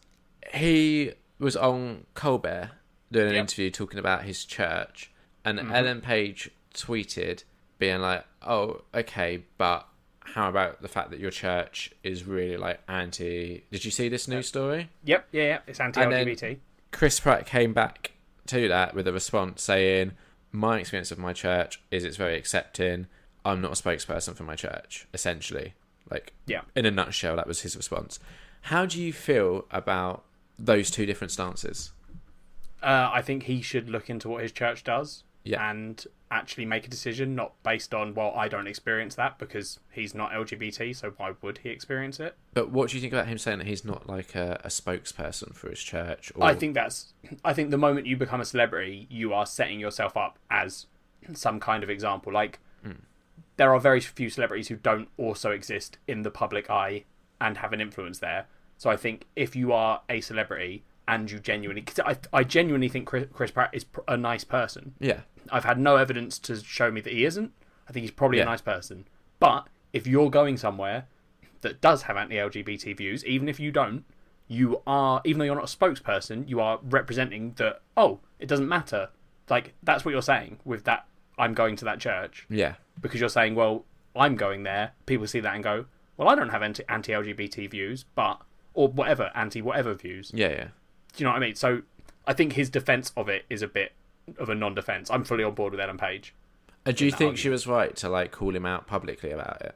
he was on Colbert doing an interview talking about his church, and Ellen Page tweeted being like, oh, okay, but how about the fact that your church is really like anti... Did you see this news story? Yep, it's anti-LGBT. And Chris Pratt came back to that with a response saying, my experience of my church is it's very accepting. I'm not a spokesperson for my church, essentially. Like, in a nutshell, that was his response. How do you feel about those two different stances? I think he should look into what his church does and actually make a decision, not based on, well, I don't experience that because he's not LGBT, so why would he experience it? But what do you think about him saying that he's not like a spokesperson for his church? Or... I think the moment you become a celebrity, you are setting yourself up as some kind of example. Like, there are very few celebrities who don't also exist in the public eye and have an influence there. So I think if you are a celebrity and you genuinely... Because I genuinely think Chris Pratt is a nice person. Yeah. I've had no evidence to show me that he isn't. I think he's probably a nice person. But if you're going somewhere that does have anti-LGBT views, even if you don't, you are... Even though you're not a spokesperson, you are representing that, oh, it doesn't matter. Like, that's what you're saying with that, I'm going to that church. Yeah. Because you're saying, well, I'm going there. People see that and go, well, I don't have anti-LGBT views, but... Or whatever, anti-whatever views. Yeah. Do you know what I mean? So I think his defence of it is a bit of a non-defence. I'm fully on board with Ellen Page. Do you think she was right to like call him out publicly about it?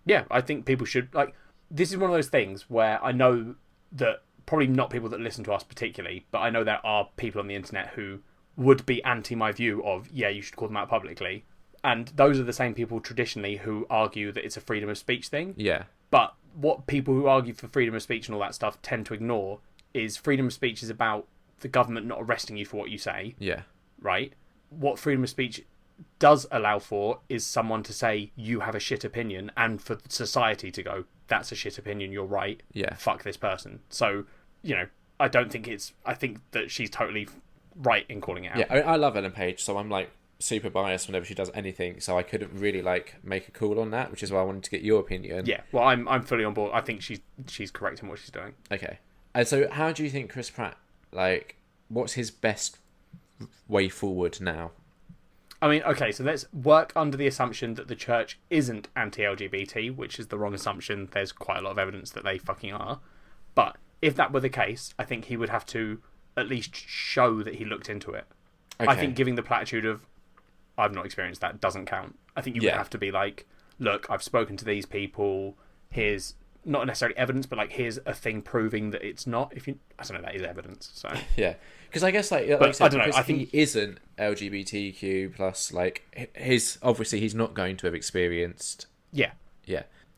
Yeah. I think people should... Like, this is one of those things where I know that... Probably not people that listen to us particularly, but I know there are people on the internet who would be anti my view of, you should call them out publicly. And those are the same people traditionally who argue that it's a freedom of speech thing. Yeah. But what people who argue for freedom of speech and all that stuff tend to ignore is freedom of speech is about the government not arresting you for what you say. Yeah. Right? What freedom of speech does allow for is someone to say you have a shit opinion and for society to go, that's a shit opinion, you're right. Yeah. Fuck this person. So, I don't think I think that she's totally right in calling it out. Yeah, I love Ellen Page, so I'm like super biased whenever she does anything, so I couldn't really like make a call on that, which is why I wanted to get your opinion. Yeah, well, I'm fully on board. I think she's correct in what she's doing. Okay, and so how do you think Chris Pratt, like, what's his best way forward now? I mean, okay, so let's work under the assumption that the church isn't anti-LGBT, which is the wrong assumption. There's quite a lot of evidence that they fucking are. But if that were the case, I think he would have to at least show that he looked into it. Okay. I think giving the platitude of, I've not experienced that, doesn't count. I think you would have to be like, look, I've spoken to these people, here's not necessarily evidence, but like here's a thing proving that it's not. I don't know, that is evidence. So yeah, because I guess like I don't know. I think he isn't LGBTQ plus. Like obviously he's not going to have experienced. Yeah.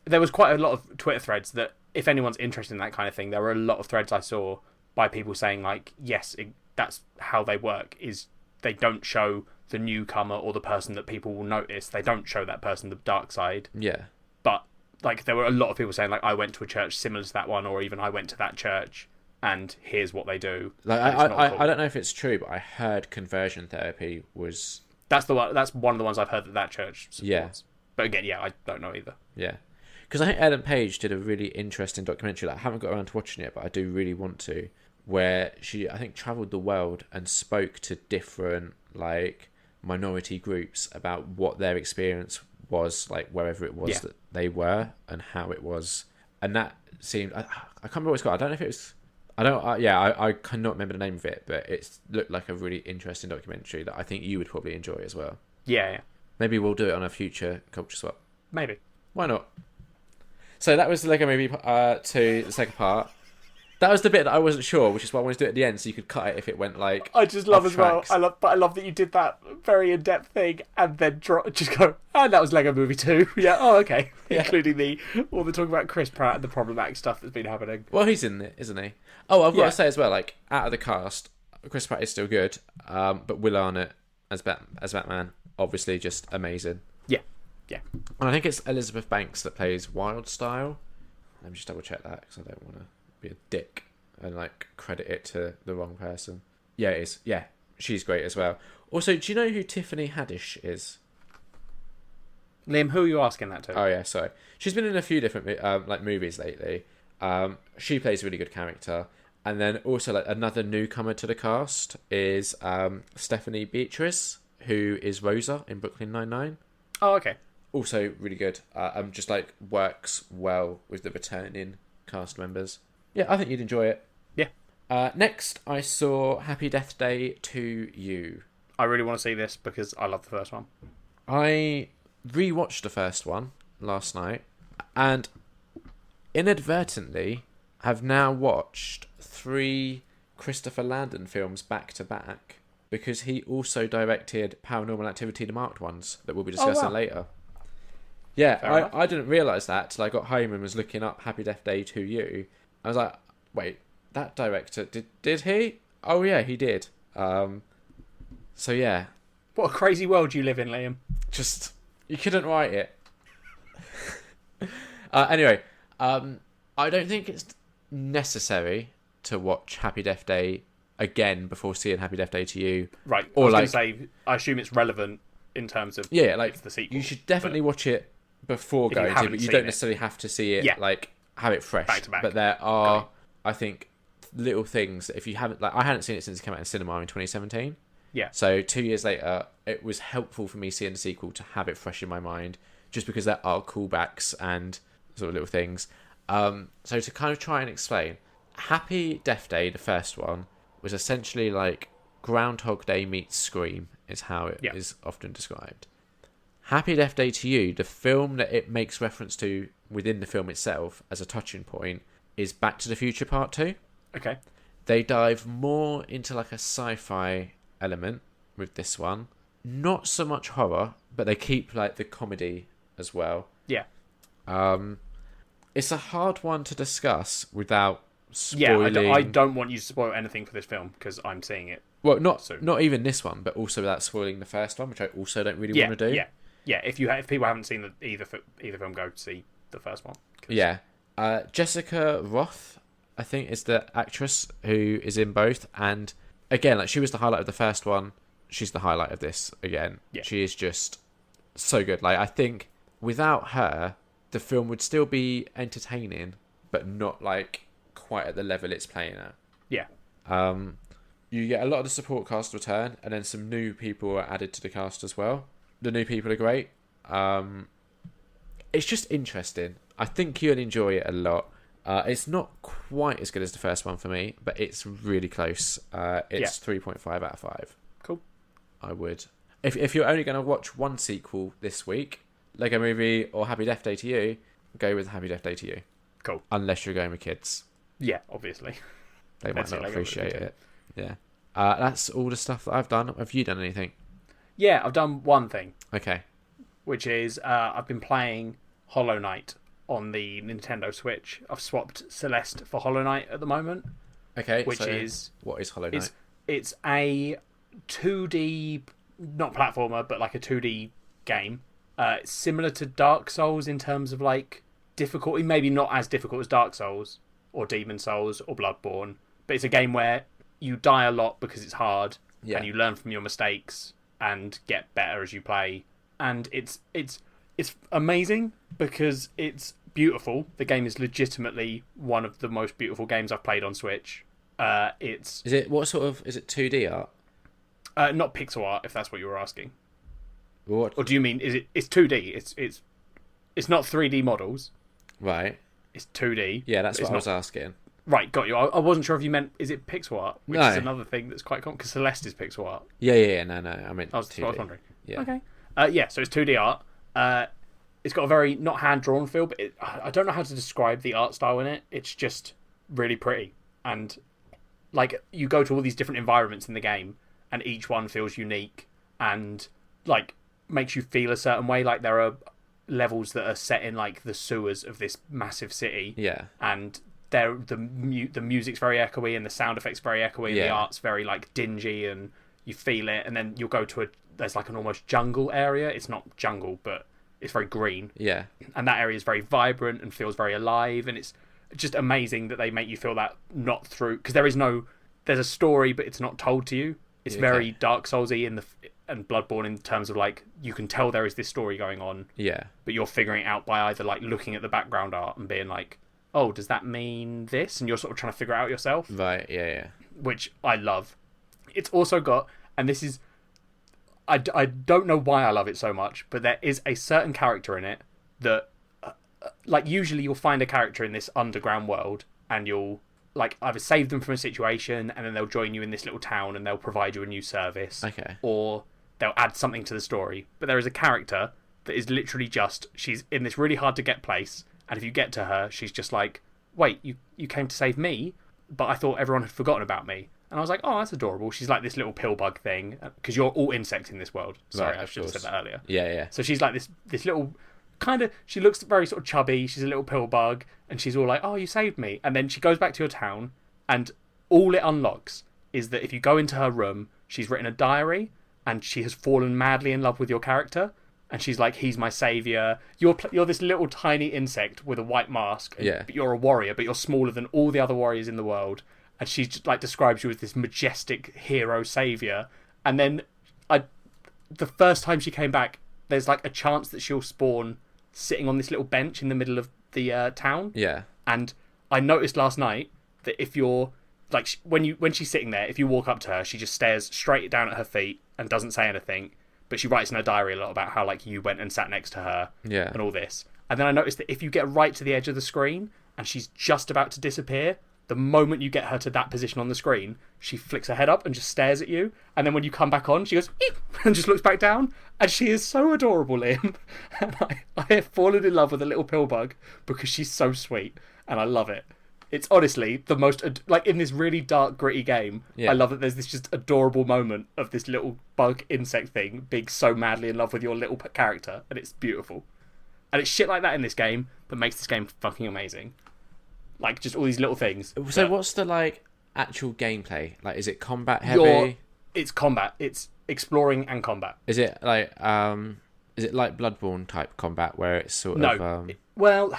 There was quite a lot of Twitter threads that, if anyone's interested in that kind of thing, there were a lot of threads I saw by people saying like, yes, that's how they work. Is they don't show the newcomer or the person that people will notice. They don't show that person the dark side. Yeah. But like there were a lot of people saying like, I went to a church similar to that one, or even I went to that church and here's what they do. Like I don't know if it's true, but I heard conversion therapy was that's one of the ones I've heard that church supports. Yeah. But again, I don't know either. Yeah. Because I think Ellen Page did a really interesting documentary. Like, I haven't got around to watching it, but I do really want to. Where she, I think, travelled the world and spoke to different like minority groups about what their experience was like wherever it was that they were and how it was. And that seemed, I can't remember what it's called. I don't know if it was. I cannot remember the name of it, but it looked like a really interesting documentary that I think you would probably enjoy as well. Yeah. Maybe we'll do it on a future Culture Swap. Maybe. Why not? So that was the Lego Movie 2, the second part. That was the bit that I wasn't sure, which is why I wanted to do it at the end, so you could cut it if it went like. I just love as tracks. Well. I love that you did that very in-depth thing and then just go, and that was Lego Movie 2. Yeah. Oh, okay. Yeah. Including all the talk about Chris Pratt and the problematic stuff that's been happening. Well, he's in it, isn't he? Oh, I've got to say as well, like out of the cast, Chris Pratt is still good, but Will Arnett as Batman, obviously just amazing. Yeah. And I think it's Elizabeth Banks that plays Wildstyle. Let me just double check that because I don't want to be a dick and like credit it to the wrong person. Yeah, it is. Yeah, she's great as well. Also, do you know who Tiffany Haddish is? Liam, who are you asking that to? Oh yeah, sorry. She's been in a few different like movies lately. She plays a really good character. And then also like another newcomer to the cast is Stephanie Beatriz, who is Rosa in Brooklyn Nine-Nine. Oh, okay. Also really good. Just like works well with the returning cast members. Yeah, I think you'd enjoy it. Yeah. Next, I saw Happy Death Day to You. I really want to see this because I love the first one. I rewatched the first one last night and inadvertently have now watched 3 Christopher Landon films back to back because he also directed Paranormal Activity, the marked ones that we'll be discussing later. Yeah, I didn't realise that till I got home and was looking up Happy Death Day to You. I was like, wait, that director, did he? Oh yeah, he did. So yeah. What a crazy world you live in, Liam. Just, you couldn't write it. Anyway, I don't think it's necessary to watch Happy Death Day again before seeing Happy Death Day to You. Right, or I was like, going to say, I assume it's relevant in terms of like it's the sequel. You should definitely watch it before going to, but you don't necessarily have to see it like have it fresh. Back to back. But there are, I think, little things that if you haven't, like I hadn't seen it since it came out in cinema in 2017. Yeah. So 2 years later, it was helpful for me seeing the sequel to have it fresh in my mind, just because there are callbacks and sort of little things. So to kind of try and explain, Happy Death Day, the first one, was essentially like Groundhog Day meets Scream, is how it is often described. Happy Death Day to You, the film that it makes reference to within the film itself as a touching point, is Back to the Future Part 2. Okay. They dive more into like a sci-fi element with this one. Not so much horror, but they keep like the comedy as well. Yeah. It's a hard one to discuss without spoiling. Yeah, I don't want you to spoil anything for this film because I'm seeing it. Well, not even this one, but also without spoiling the first one, which I also don't really want to do. Yeah. If people haven't seen either film, go see the first one. Yeah. Jessica Roth, I think, is the actress who is in both, and again, like she was the highlight of the first one. She's the highlight of this again. Yeah. She is just so good. Like I think without her, the film would still be entertaining, but not like quite at the level it's playing at. Yeah. you get a lot of the support cast return, and then some new people are added to the cast as well. The new people are great. It's just interesting. I think you'll enjoy it a lot. It's not quite as good as the first one for me, but it's really close. It's 3.5 out of 5. Cool. I would. If you're only going to watch one sequel this week, Lego Movie or Happy Death Day to You, go with Happy Death Day to You. Cool. Unless you're going with kids. Yeah, obviously. They might not appreciate it. Yeah. That's all the stuff that I've done. Have you done anything? Yeah, I've done one thing. Okay. Which is I've been playing Hollow Knight on the Nintendo Switch. I've swapped Celeste for Hollow Knight at the moment. Okay. Which is... What is Hollow Knight? It's a 2D... Not platformer, but like a 2D game. It's similar to Dark Souls in terms of like difficulty. Maybe not as difficult as Dark Souls or Demon Souls or Bloodborne. But it's a game where you die a lot because it's hard. Yeah. And you learn from your mistakes and get better as you play. And it's amazing because it's beautiful. The game is legitimately one of the most beautiful games I've played on Switch. Is it 2D art? Not pixel art, if that's what you were asking. What? Or do you mean it's 2D? It's not 3D models. Right. It's 2D. Yeah, that's what I was asking. Right, got you. I wasn't sure if you meant is it pixel art, which is another thing that's quite common because Celeste is pixel art. Yeah. No. I meant 2D. I was wondering. Yeah. Okay. So it's 2D art. It's got a very not hand drawn feel, but I don't know how to describe the art style in it. It's just really pretty, and like you go to all these different environments in the game. And each one feels unique and like makes you feel a certain way. Like there are levels that are set in like the sewers of this massive city. Yeah. And the music's very echoey and the sound effects very echoey and the art's very like dingy and you feel it. And then you'll go to there's like an almost jungle area. It's not jungle, but it's very green. Yeah. And that area is very vibrant and feels very alive. And it's just amazing that they make you feel that not through because there's a story, but it's not told to you. It's very Dark Souls-y and Bloodborne in terms of like you can tell there is this story going on. Yeah. But you're figuring it out by either like looking at the background art and being like, oh, does that mean this? And you're sort of trying to figure it out yourself. Right. Yeah. Which I love. It's also got, and this is, I don't know why I love it so much, but there is a certain character in it that, like usually you'll find a character in this underground world and you'll like either save them from a situation and then they'll join you in this little town and they'll provide you a new service. Okay. Or they'll add something to the story. But there is a character that is literally she's in this really hard to get place. And if you get to her, she's just like, wait, you came to save me? But I thought everyone had forgotten about me. And I was like, oh, that's adorable. She's like this little pill bug thing. Because you're all insects in this world. Sorry, I should have said that earlier. Yeah. So she's like this little... she looks very sort of chubby. She's a little pill bug, and she's all like, "Oh, you saved me." And then she goes back to your town, and all it unlocks is that if you go into her room, she's written a diary, and she has fallen madly in love with your character, and she's like, "He's my savior." You're this little tiny insect with a white mask, but you're a warrior, but you're smaller than all the other warriors in the world, and she just like describes you as this majestic hero savior. And then, the first time she came back, there's like a chance that she'll spawn sitting on this little bench in the middle of the town. Yeah. And I noticed last night that if you're like when she's sitting there, if you walk up to her, she just stares straight down at her feet and doesn't say anything. But she writes in her diary a lot about how like you went and sat next to her and all this. And then I noticed that if you get right to the edge of the screen and she's just about to disappear, the moment you get her to that position on the screen, she flicks her head up and just stares at you. And then when you come back on, she goes, eep, and just looks back down. And she is so adorable, Liam. And I have fallen in love with a little pill bug because she's so sweet. And I love it. It's honestly the most, like in this really dark, gritty game, I love that there's this just adorable moment of this little bug insect thing being so madly in love with your little character. And it's beautiful. And it's shit like that in this game that makes this game fucking amazing. Like, just all these little things. So what's the, like, actual gameplay? Like, is it combat heavy? It's combat. It's exploring and combat. Is it like Bloodborne type combat where it's sort of... Well,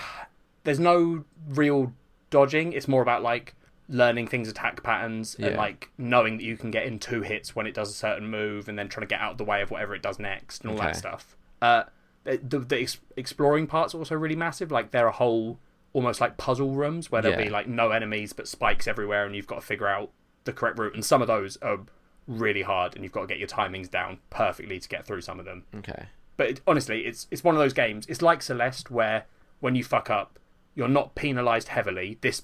there's no real dodging. It's more about, like, learning things, attack patterns, and, like, knowing that you can get in 2 hits when it does a certain move, and then trying to get out of the way of whatever it does next, and all that stuff. The exploring part's also really massive. Like, there are whole... almost like puzzle rooms where there'll be like no enemies but spikes everywhere and you've got to figure out the correct route, and some of those are really hard, and you've got to get your timings down perfectly to get through some of them. Okay. But honestly, it's one of those games. It's like Celeste, where when you fuck up, you're not penalised heavily. This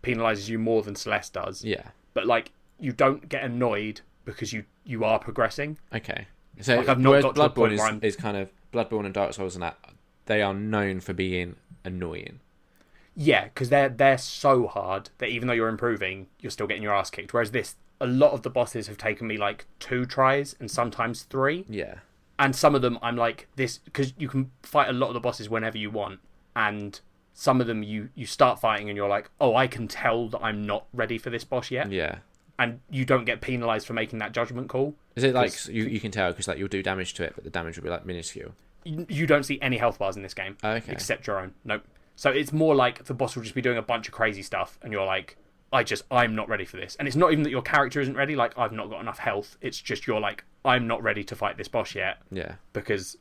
penalises you more than Celeste does. Yeah. But like, you don't get annoyed because you are progressing. Okay. So like, I've not got to a point where is kind of Bloodborne and Dark Souls and that, they are known for being annoying. Yeah, because they're so hard that even though you're improving, you're still getting your ass kicked. Whereas this, a lot of the bosses have taken me like 2 tries and sometimes 3. Yeah. And some of them I'm like this, because you can fight a lot of the bosses whenever you want, and some of them you start fighting and you're like, oh, I can tell that I'm not ready for this boss yet. Yeah. And you don't get penalised for making that judgment call. Is it like you can tell because like you'll do damage to it, but the damage will be like minuscule? You don't see any health bars in this game. Okay. Except your own. Nope. So it's more like the boss will just be doing a bunch of crazy stuff, and you're like, I'm not ready for this. And it's not even that your character isn't ready, like, I've not got enough health. It's just you're like, I'm not ready to fight this boss yet. Yeah. Because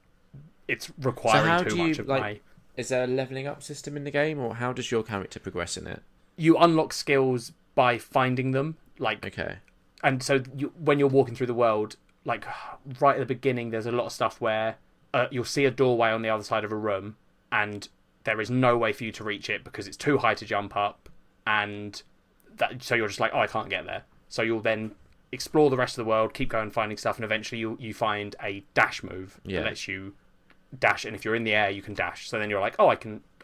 it's requiring too much of my... Is there a levelling up system in the game, or how does your character progress in it? You unlock skills by finding them. Like, okay. And so when you're walking through the world, like, right at the beginning, there's a lot of stuff where you'll see a doorway on the other side of a room, and there is no way for you to reach it because it's too high to jump up, and so you're just like, oh, I can't get there. So you'll then explore the rest of the world, keep going finding stuff, and eventually you find a dash move that lets you dash, and if you're in the air, you can dash. So then you're like, oh,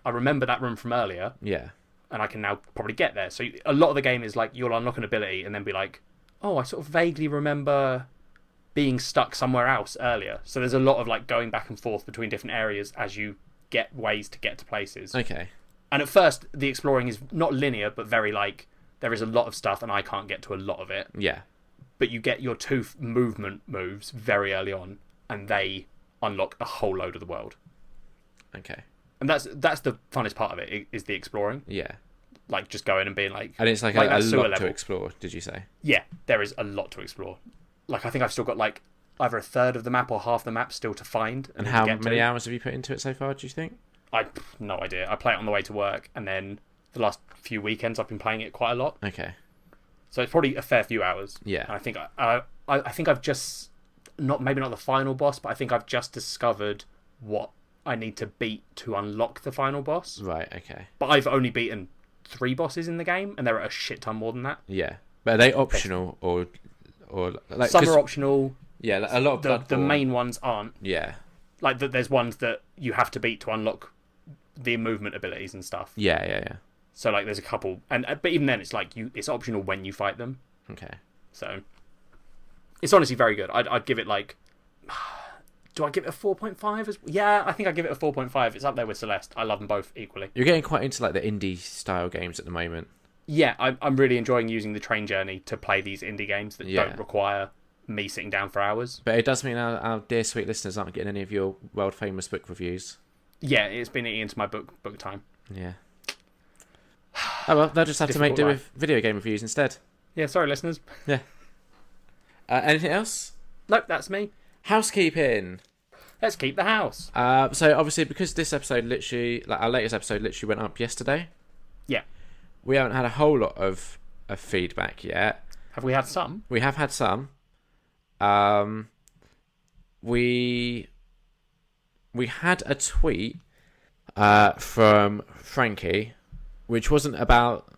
I remember that room from earlier. Yeah. And I can now probably get there. So a lot of the game is like, you'll unlock an ability and then be like, oh, I sort of vaguely remember being stuck somewhere else earlier. So there's a lot of like going back and forth between different areas as you get ways to get to places. Okay. And at first, the exploring is not linear, but very like, there is a lot of stuff and I can't get to a lot of it. Yeah. But you get your 2 movement moves very early on, and they unlock a whole load of the world. Okay. And that's the funnest part of it, is the exploring. Yeah. Like, just going and being like... And it's like a lot level to explore, did you say? Yeah, there is a lot to explore. Like, I think I've still got, like, either a third of the map or half the map still to find. And how many hours have you put into it so far, do you think? No idea. I play it on the way to work, and then the last few weekends I've been playing it quite a lot. Okay. So it's probably a fair few hours. Yeah. And I think I think I've just... maybe not the final boss, but I think I've just discovered what I need to beat to unlock the final boss. Right, okay. But I've only beaten 3 bosses in the game, and there are a shit ton more than that. Yeah. But are they optional or like, some are optional. Yeah, like a lot of the main ones aren't. Yeah. Like there's ones that you have to beat to unlock the movement abilities and stuff. Yeah. So like there's a couple, but even then it's like it's optional when you fight them. Okay. So it's honestly very good. I'd give it like. Do I give it a 4.5? Yeah, I think I give it a 4.5. It's up there with Celeste. I love them both equally. You're getting quite into like the indie style games at the moment. Yeah, I'm really enjoying using the train journey to play these indie games that don't require me sitting down for hours. But it does mean our dear sweet listeners aren't getting any of your world famous book reviews. Yeah, it's been eating into my book time. Yeah. Oh well, they'll just have to make do with video game reviews instead. Yeah, sorry listeners. Yeah. Anything else? Nope, that's me. Housekeeping. Let's keep the house. So obviously, because this episode literally, like our latest episode, literally went up yesterday. Yeah. We haven't had a whole lot of feedback yet. Have we had some? We have had some. We had a tweet from Frankie, which wasn't about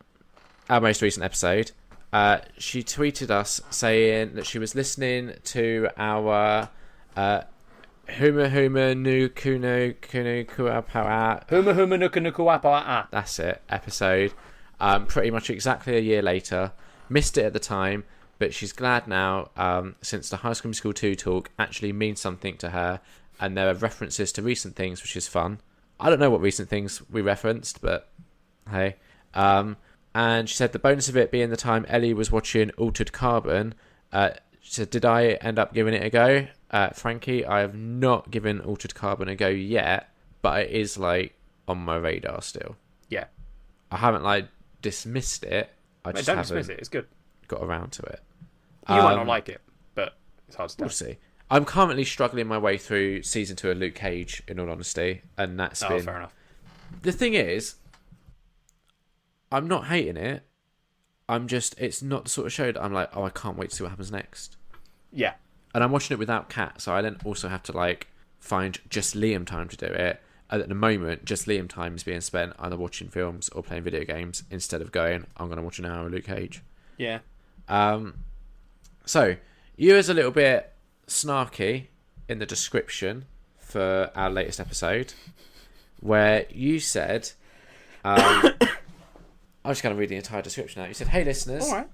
our most recent episode. She tweeted us saying that she was listening to our Huma Huma Nu Kunu Kunu Kuapara Huma Huma Nuku Nuku Wapa. That's it, episode. Pretty much exactly a year later. Missed it at the time, but she's glad now, since the High School Musical 2 talk actually means something to her, and there are references to recent things, which is fun. I don't know what recent things we referenced, but hey. And she said the bonus of it being the time Ellie was watching Altered Carbon. She said, did I end up giving it a go? Frankie, I have not given Altered Carbon a go yet, but it is like on my radar still. Yeah. I haven't like dismissed it. I just don't haven't dismiss it. It's good. Got around to it. You might not like it, but it's hard to tell. We'll see. I'm currently struggling my way through season 2 of Luke Cage, in all honesty, and that's been... fair enough. The thing is, I'm not hating it. it's not the sort of show that I'm like, oh, I can't wait to see what happens next. Yeah. And I'm watching it without Kat, so I then also have to like find just Liam time to do it. And at the moment, just Liam time is being spent either watching films or playing video games instead of going, I'm going to watch an hour of Luke Cage. Yeah. So, you was a little bit snarky in the description for our latest episode, where you said, I'm just going to read the entire description out. You said, hey listeners. All right.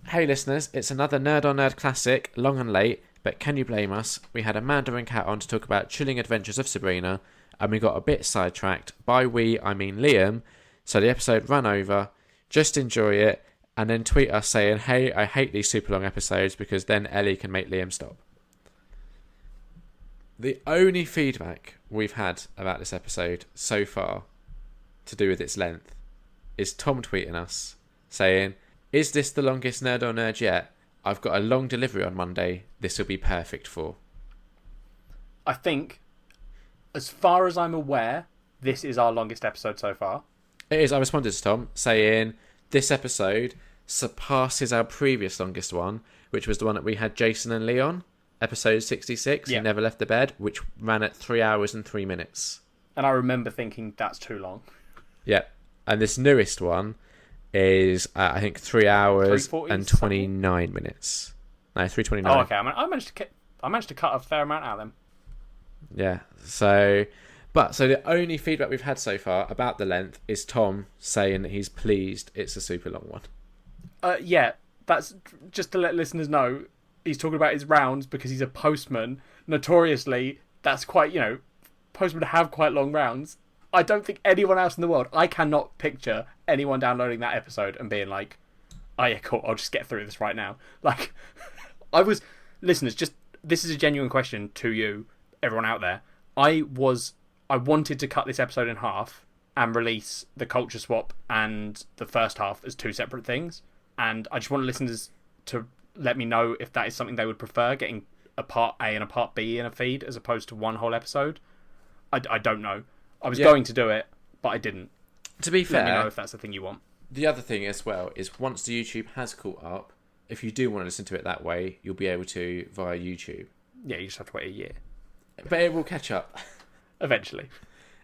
Hey listeners, it's another Nerd on Nerd classic, long and late, but can you blame us? We had Amanda and Kat on to talk about Chilling Adventures of Sabrina, and we got a bit sidetracked. By we, I mean Liam, so the episode ran over. Just enjoy it, and then tweet us saying, hey, I hate these super long episodes because then Ellie can make Liam stop. The only feedback we've had about this episode so far to do with its length is Tom tweeting us saying, is this the longest Nerd on Nerd yet? I've got a long delivery on Monday. This will be perfect for. I think, as far as I'm aware, this is our longest episode so far. It is. I responded to Tom saying this episode surpasses our previous longest one, which was the one that we had Jason and Leon, episode 66, He Never Left the Bed, which ran at 3 hours and 3 minutes. And I remember thinking, that's too long. Yeah. And this newest one is, I think, 3 hours and 29 minutes. No, 3:29. Oh, okay. I managed to cut a fair amount out of them. Yeah. So the only feedback we've had so far about the length is Tom saying that he's pleased it's a super long one. Yeah. That's just to let listeners know. He's talking about his rounds because he's a postman. Notoriously, that's quite, postmen have quite long rounds. I don't think anyone else in the world, I cannot picture anyone downloading that episode and being like, oh yeah, cool, I'll just get through this right now. Like, listeners, this is a genuine question to you, everyone out there. I wanted to cut this episode in half and release the culture swap and the first half as two separate things. And I just want listeners to let me know if that is something they would prefer, getting a part A and a part B in a feed as opposed to one whole episode. I don't know. I was going to do it, but I didn't. To be fair, let me know if that's the thing you want. The other thing as well is once the YouTube has caught up, if you do want to listen to it that way, you'll be able to via YouTube. Yeah, you just have to wait a year. But it will catch up. Eventually.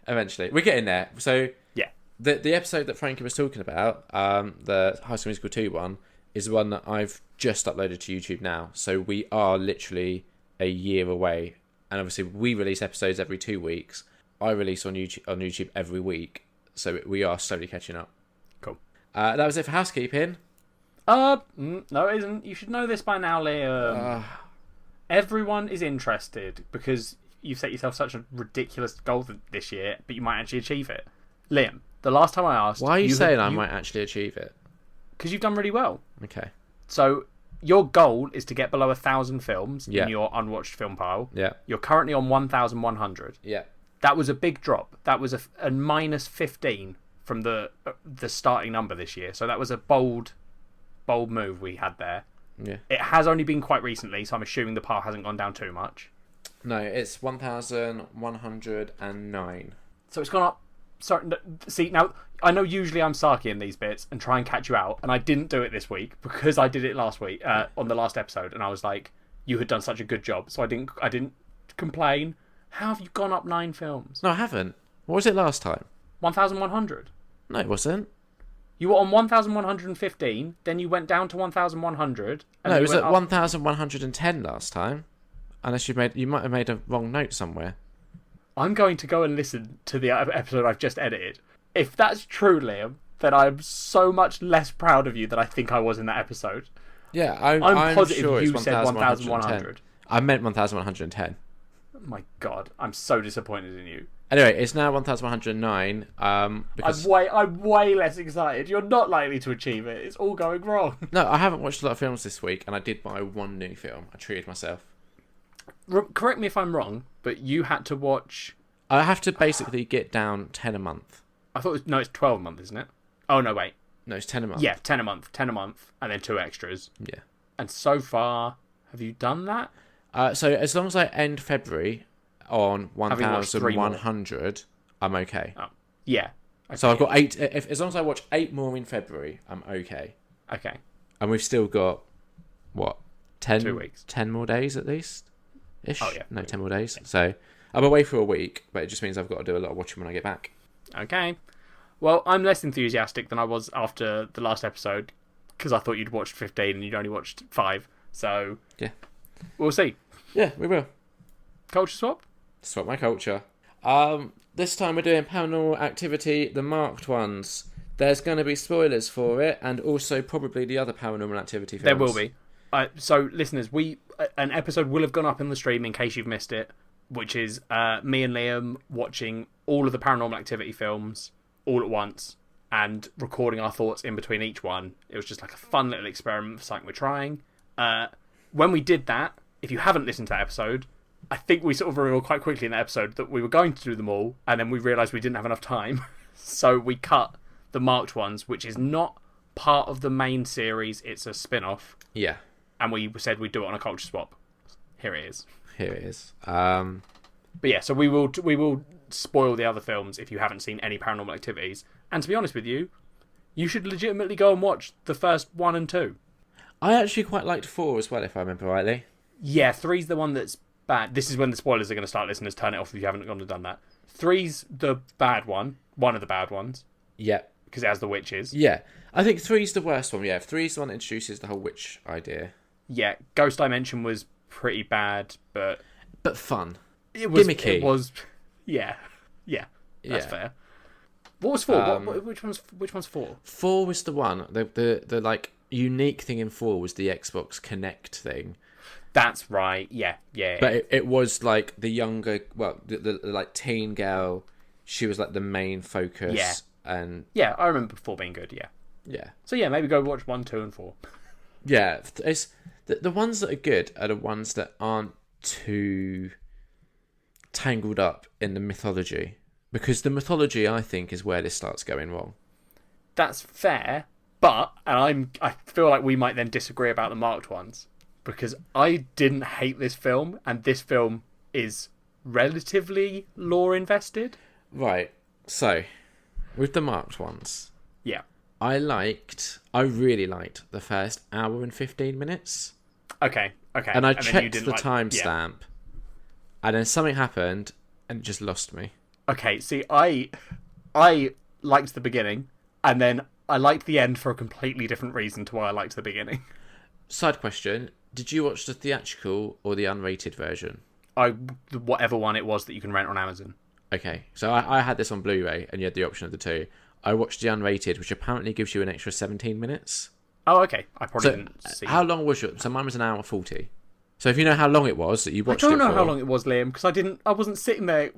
We're getting there. So yeah, the episode that Frankie was talking about, the High School Musical 2 one, is the one that I've just uploaded to YouTube now. So we are literally a year away. And obviously we release episodes every 2 weeks. I release on YouTube every week. So we are slowly catching up. Cool. That was it for housekeeping. No, it isn't. You should know this by now, Liam. Everyone is interested because you've set yourself such a ridiculous goal this year, but you might actually achieve it. Liam, the last time I asked... Why are you saying I might actually achieve it? Because you've done really well. Okay. So, your goal is to get below 1,000 films in your unwatched film pile. Yeah. You're currently on 1,100. Yeah. That was a big drop. That was a minus 15 from the starting number this year. So that was a bold move we had there. Yeah. It has only been quite recently, so I'm assuming the pile hasn't gone down too much. No, it's 1,109. So it's gone up. Sorry, see, now, I know usually I'm sarky in these bits and try and catch you out, and I didn't do it this week because I did it last week, on the last episode, and I was like, you had done such a good job, so I didn't complain. How have you gone up 9 films? No, I haven't. What was it last time? 1,100. No, it wasn't. You were on 1,115, then you went down to 1,100. No, it was at 1,110 last time. Unless you might have made a wrong note somewhere. I'm going to go and listen to the episode I've just edited. If that's true, Liam, then I'm so much less proud of you than I think I was in that episode. Yeah, I'm positive sure you it's said 1,100. I meant 1,110. My God, I'm so disappointed in you. Anyway, it's now 1,109. Because I'm way less excited. You're not likely to achieve it. It's all going wrong. No, I haven't watched a lot of films this week, and I did buy one new film. I treated myself. Correct me if I'm wrong, but you had to watch... I have to basically get down 10 a month. I thought it's 12 a month, isn't it? Oh, no, wait. No, it's 10 a month. Yeah, 10 a month, and then 2 extras. Yeah. And so far, have you done that? So as long as I end February on 1,100, I'm okay. Oh, yeah. Okay. So I've got 8. As long as I watch 8 more in February, I'm okay. Okay. And we've still got, what, 2 weeks. 10 more days at least? Ish? Oh, yeah. No, 10 more days. So I'm away for a week, but it just means I've got to do a lot of watching when I get back. Okay. Well, I'm less enthusiastic than I was after the last episode, because I thought you'd watched 15 and you'd only watched 5. So, yeah, we'll see. Yeah, we will. Culture swap? Swap my culture. This time we're doing Paranormal Activity, the marked ones. There's going to be spoilers for it, and also probably the other Paranormal Activity films. There will be. So, listeners, an episode will have gone up in the stream in case you've missed it, which is me and Liam watching all of the Paranormal Activity films all at once and recording our thoughts in between each one. It was just like a fun little experiment for something we're trying. When we did that, if you haven't listened to that episode, I think we sort of revealed quite quickly in that episode that we were going to do them all, and then we realised we didn't have enough time. So we cut the marked ones, which is not part of the main series, it's a spin-off. Yeah. And we said we'd do it on a culture swap. Here it is. But yeah, so we will spoil the other films if you haven't seen any Paranormal Activities. And to be honest with you, you should legitimately go and watch the first 1 and 2. I actually quite liked 4 as well, if I remember rightly. Yeah, 3's the one that's bad. This is when the spoilers are going to start, listeners. Turn it off if you haven't gone and done that. 3's the bad one. One of the bad ones. Yeah. Because it has the witches. Yeah. I think 3's the worst one, yeah. 3's the one that introduces the whole witch idea. Yeah, Ghost Dimension was pretty bad, but fun. It was gimmicky. It was, yeah, that's fair. What was 4? Which one's 4? 4 was the one. The like unique thing in 4 was the Xbox Connect thing. That's right. Yeah. But it was like the younger, well, the like teen girl. She was like the main focus. Yeah. And yeah, I remember 4 being good. Yeah. Yeah. So yeah, maybe go watch 1, 2, and 4. Yeah, it's the ones that are good are the ones that aren't too tangled up in the mythology, because the mythology, I think, is where this starts going wrong. That's fair, but I feel like we might then disagree about the marked ones, because I didn't hate this film, and this film is relatively lore invested. Right. So, with the marked ones, yeah, I really liked the first hour and 15 minutes. Okay. And I checked the timestamp, and then something happened, and it just lost me. Okay, see, I liked the beginning, and then I liked the end for a completely different reason to why I liked the beginning. Side question, did you watch the theatrical or the unrated version? Whatever one it was that you can rent on Amazon. Okay, so I had this on Blu-ray, and you had the option of the two. I watched the unrated, which apparently gives you an extra 17 minutes. Oh, okay. I probably didn't see. How long was yours? So mine was an hour 40. So if you know how long it was that you watched it for... I don't know how long it was, Liam, because I wasn't sitting there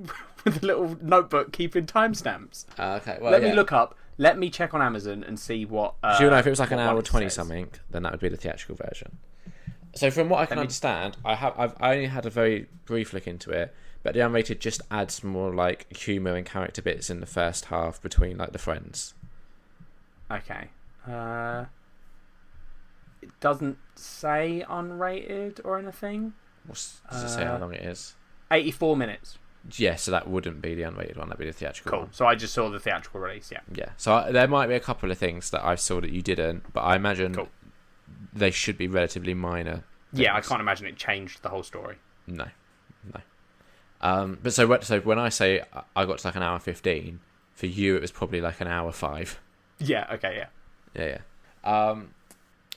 with a little notebook keeping timestamps. Okay, well, Let me look up. Let me check on Amazon and see what... Do you know if it was like an hour 20 something, then that would be the theatrical version. So from what I can understand, I only had a very brief look into it, but the unrated just adds more like humour and character bits in the first half between like the friends. Okay. It doesn't say unrated or anything. Does it say how long it is? 84 minutes. Yeah, so that wouldn't be the unrated one, that'd be the theatrical one. So I just saw the theatrical release, yeah. Yeah, so there might be a couple of things that I saw that you didn't, but I imagine they should be relatively minor things. Yeah, I can't imagine it changed the whole story. No. But so when I say I got to like an hour 15, for you it was probably like an hour 5. Yeah, okay, yeah.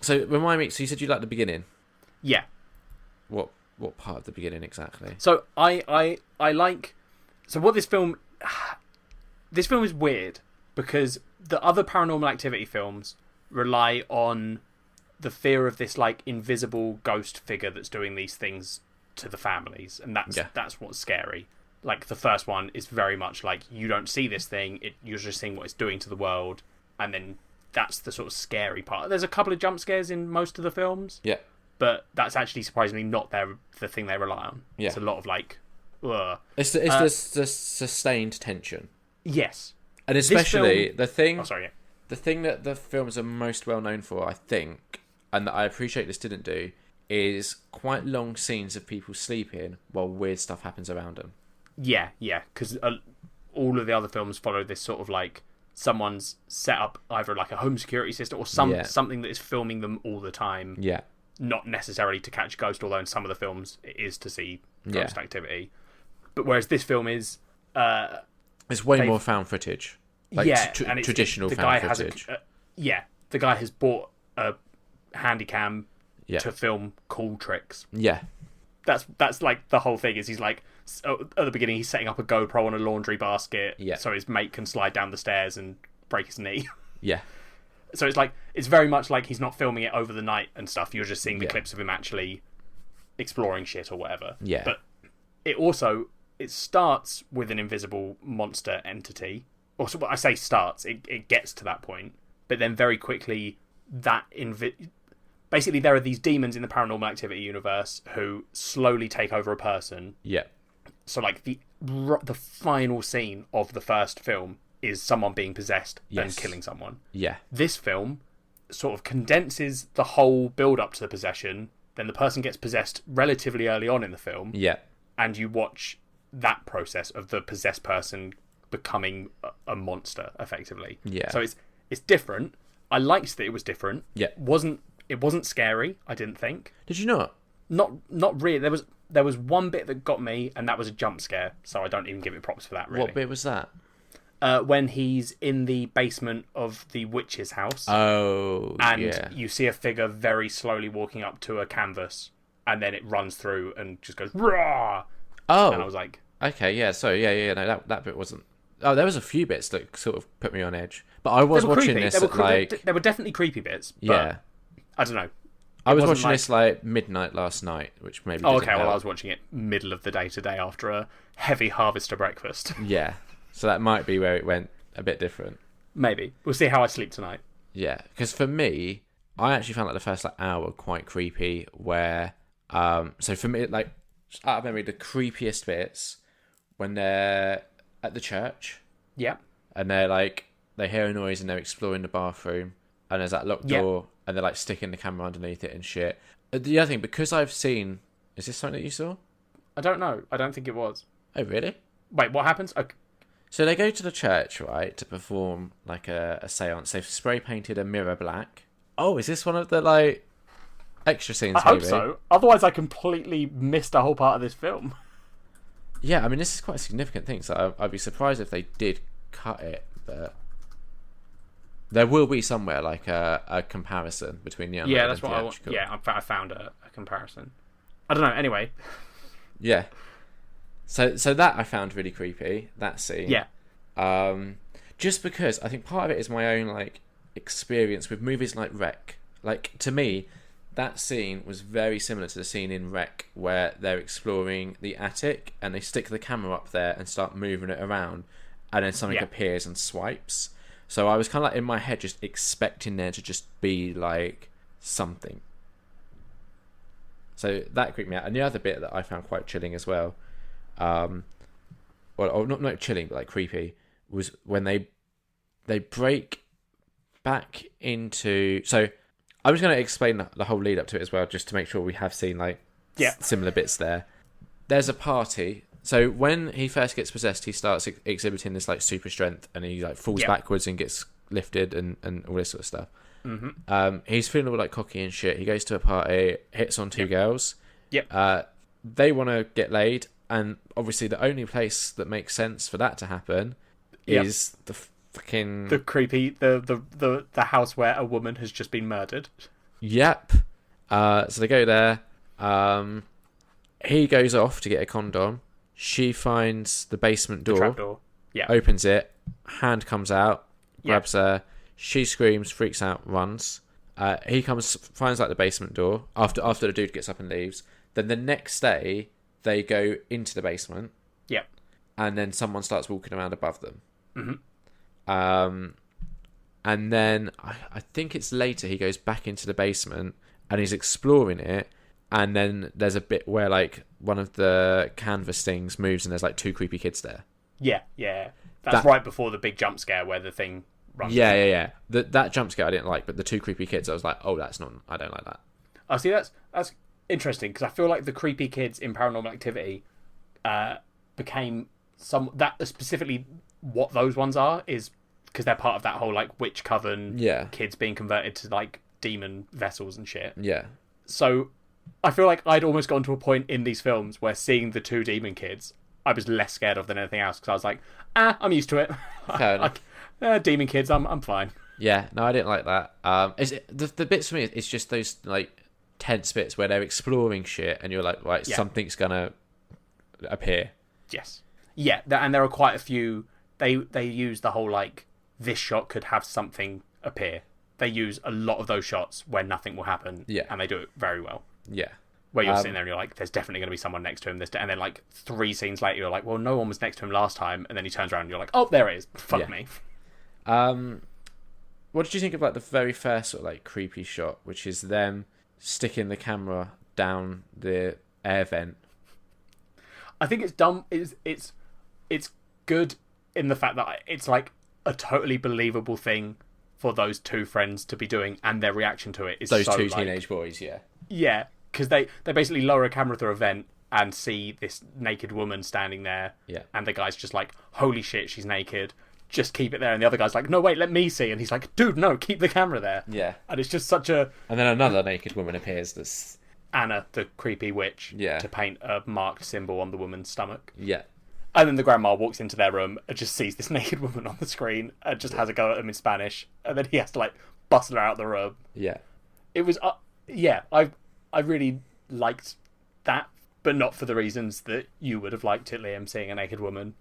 So remind me, so you said you liked the beginning? Yeah. What part of the beginning exactly? So I like... So what this film is weird, because the other Paranormal Activity films rely on the fear of this like invisible ghost figure that's doing these things to the families, and that's what's scary. Like the first one is very much like you don't see this thing, you're just seeing what it's doing to the world, and then that's the sort of scary part. There's a couple of jump scares in most of the films, but that's actually surprisingly not the thing they rely on. It's a lot of like, ugh. It's the sustained tension. Yes, and especially the thing. Oh, sorry. Yeah. The thing that the films are most well known for, I think, and that I appreciate this didn't do, is quite long scenes of people sleeping while weird stuff happens around them. Yeah, because all of the other films follow this sort of like someone's set up either like a home security system or something that is filming them all the time. Yeah. Not necessarily to catch a ghost, although in some of the films it is to see ghost activity. But whereas this film is... it's way more found footage. Like and traditional found footage. The guy has bought a handycam to film cool tricks. Yeah. That's like the whole thing is he's like... At the beginning he's setting up a GoPro on a laundry basket so his mate can slide down the stairs and break his knee. Yeah. So it's very much like he's not filming it over the night and stuff. You're just seeing the clips of him actually exploring shit or whatever. Yeah. But it starts with an invisible monster entity. Or so I say starts, it gets to that point. But then very quickly basically there are these demons in the Paranormal Activity universe who slowly take over a person. Yeah. So like the final scene of the first film is someone being possessed and killing someone. Yeah. This film sort of condenses the whole build-up to the possession. Then the person gets possessed relatively early on in the film. Yeah. And you watch that process of the possessed person becoming a monster, effectively. Yeah. So it's different. I liked that it was different. Yeah. It wasn't scary, I didn't think. Did you not? Not really. There was one bit that got me, and that was a jump scare, so I don't even give it props for that, really. What bit was that? When he's in the basement of the witch's house. Oh, and you see a figure very slowly walking up to a canvas, and then it runs through and just goes, "Rah!" Oh. And I was like... Okay, yeah, so, no, that bit wasn't... Oh, there was a few bits that sort of put me on edge. But I was watching this at, like... There were definitely creepy bits, but I don't know. I was watching this, like, midnight last night, which maybe didn't help. Well, I was watching it middle of the day today after a heavy harvester breakfast. Yeah. So that might be where it went a bit different. Maybe. We'll see how I sleep tonight. Yeah, because for me, I actually found like the first hour quite creepy. Where, so for me, like out of memory, the creepiest bits when they're at the church. Yeah. And they hear a noise and they're exploring the bathroom, and there's that locked door, and they're like sticking the camera underneath it and shit. The other thing, because I've seen, is this something that you saw? I don't know. I don't think it was. Oh really? Wait, what happens? Okay. So they go to the church, right, to perform like a seance. They've spray painted a mirror black. Oh, is this one of the like extra scenes? I hope so. Otherwise, I completely missed a whole part of this film. Yeah, I mean, this is quite a significant thing. So I'd be surprised if they did cut it, but there will be somewhere like a comparison between the unrated that's what theatrical. I want. Yeah, I found a comparison. I don't know. Anyway. Yeah. So that I found really creepy, that scene. Yeah. Just because I think part of it is my own like experience with movies like Wreck. Like to me, that scene was very similar to the scene in Wreck where they're exploring the attic and they stick the camera up there and start moving it around, and then something appears and swipes. So I was kind of like in my head just expecting there to just be like something. So that creeped me out. And the other bit that I found quite chilling as well, well, not chilling, but like creepy, was when they break back into. So I was going to explain the whole lead up to it as well, just to make sure we have seen like similar bits there. There's a party. So when he first gets possessed, he starts exhibiting this like super strength, and he like falls backwards and gets lifted and all this sort of stuff. Mm-hmm. He's feeling all like cocky and shit. He goes to a party, hits on two girls. They want to get laid, and obviously the only place that makes sense for that to happen is the fucking creepy the house where a woman has just been murdered. Yep. So they go there. He goes off to get a condom. She finds the basement door. The trapdoor. Yeah. Opens it. Hand comes out. Grabs her. She screams, freaks out, runs. He comes, finds like the basement door after the dude gets up and leaves. Then the next day, they go into the basement. Yep. And then someone starts walking around above them. Mm-hmm. And then I think it's later he goes back into the basement and he's exploring it. And then there's a bit where like one of the canvas things moves and there's like two creepy kids there. Yeah. That's right before the big jump scare where the thing runs. Yeah. That jump scare I didn't like, but the two creepy kids, I was like, oh, I don't like that. Oh, see, that's interesting because I feel like the creepy kids in Paranormal Activity became that specifically what those ones are is because they're part of that whole like witch coven. Yeah. Kids being converted to like demon vessels and shit. Yeah. So I feel like I'd almost gotten to a point in these films where seeing the 2 demon kids, I was less scared of than anything else, because I was like, I'm used to it. Fair enough. Demon kids, I'm fine. Yeah, no, I didn't like that. The bits for me, it's just those like tense bits where they're exploring shit, and you're like, right, something's gonna appear. Yes. Yeah, and there are quite a few. They use the whole like, this shot could have something appear. They use a lot of those shots where nothing will happen. Yeah. And they do it very well. Yeah. Where you're sitting there and you're like, there's definitely going to be someone next to him. And then like 3 scenes later, you're like, well, no one was next to him last time. And then he turns around and you're like, oh, there it is. Fuck me. What did you think of like the very first sort of like creepy shot, which is them sticking the camera down the air vent? I think it's dumb. It's good in the fact that it's like a totally believable thing for those 2 friends to be doing, and their reaction to it is those so, 2 like, teenage boys. Yeah, because they basically lower a camera through a vent and see this naked woman standing there. Yeah. And the guy's just like, holy shit, she's naked. Just keep it there. And the other guy's like, no, wait, let me see. And he's like, dude, no, keep the camera there. Yeah. And it's just such a... And then another naked woman appears that's... Anna, the creepy witch, to paint a marked symbol on the woman's stomach. Yeah. And then the grandma walks into their room and just sees this naked woman on the screen and just has a go at him in Spanish. And then he has to, like, bustle her out the room. Yeah. It was... I really liked that, but not for the reasons that you would have liked it, Liam, seeing a naked woman.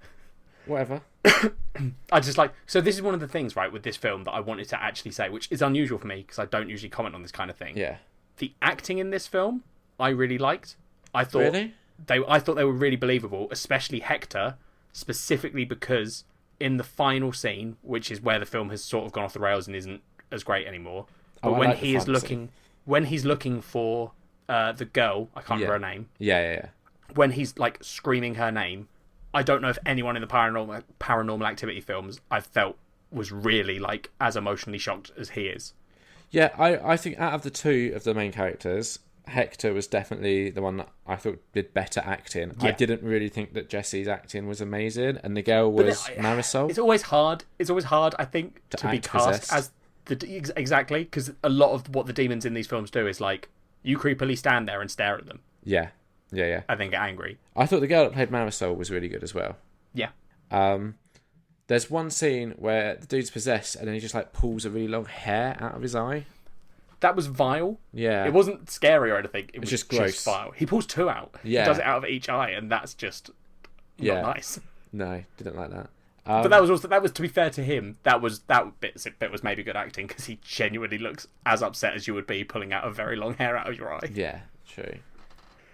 Whatever. I just like... So this is one of the things, right, with this film that I wanted to actually say, which is unusual for me, because I don't usually comment on this kind of thing. Yeah. The acting in this film, I really liked. I thought really? I thought they were really believable, especially Hector, specifically because in the final scene, which is where the film has sort of gone off the rails and isn't as great anymore, but when he is looking... When he's looking for the girl, I can't remember her name. Yeah. When he's like screaming her name, I don't know if anyone in the paranormal activity films I've felt was really like as emotionally shocked as he is. Yeah, I think out of the 2 of the main characters, Hector was definitely the one that I thought did better acting. Yeah. I didn't really think that Jesse's acting was amazing, and the girl was Marisol. It's always hard, I think, to be cast as exactly, because a lot of what the demons in these films do is like, you creepily stand there and stare at them. Yeah. And then get angry. I thought the girl that played Marisol was really good as well. Yeah. There's one scene where the dude's possessed and then he just like pulls a really long hair out of his eye. That was vile. Yeah. It wasn't scary or anything. It was just gross. Just vile. He pulls 2 out. Yeah. He does it out of each eye, and that's just not nice. No, didn't like that. But that was to be fair to him, that bit was maybe good acting, because he genuinely looks as upset as you would be pulling out a very long hair out of your eye. Yeah, true.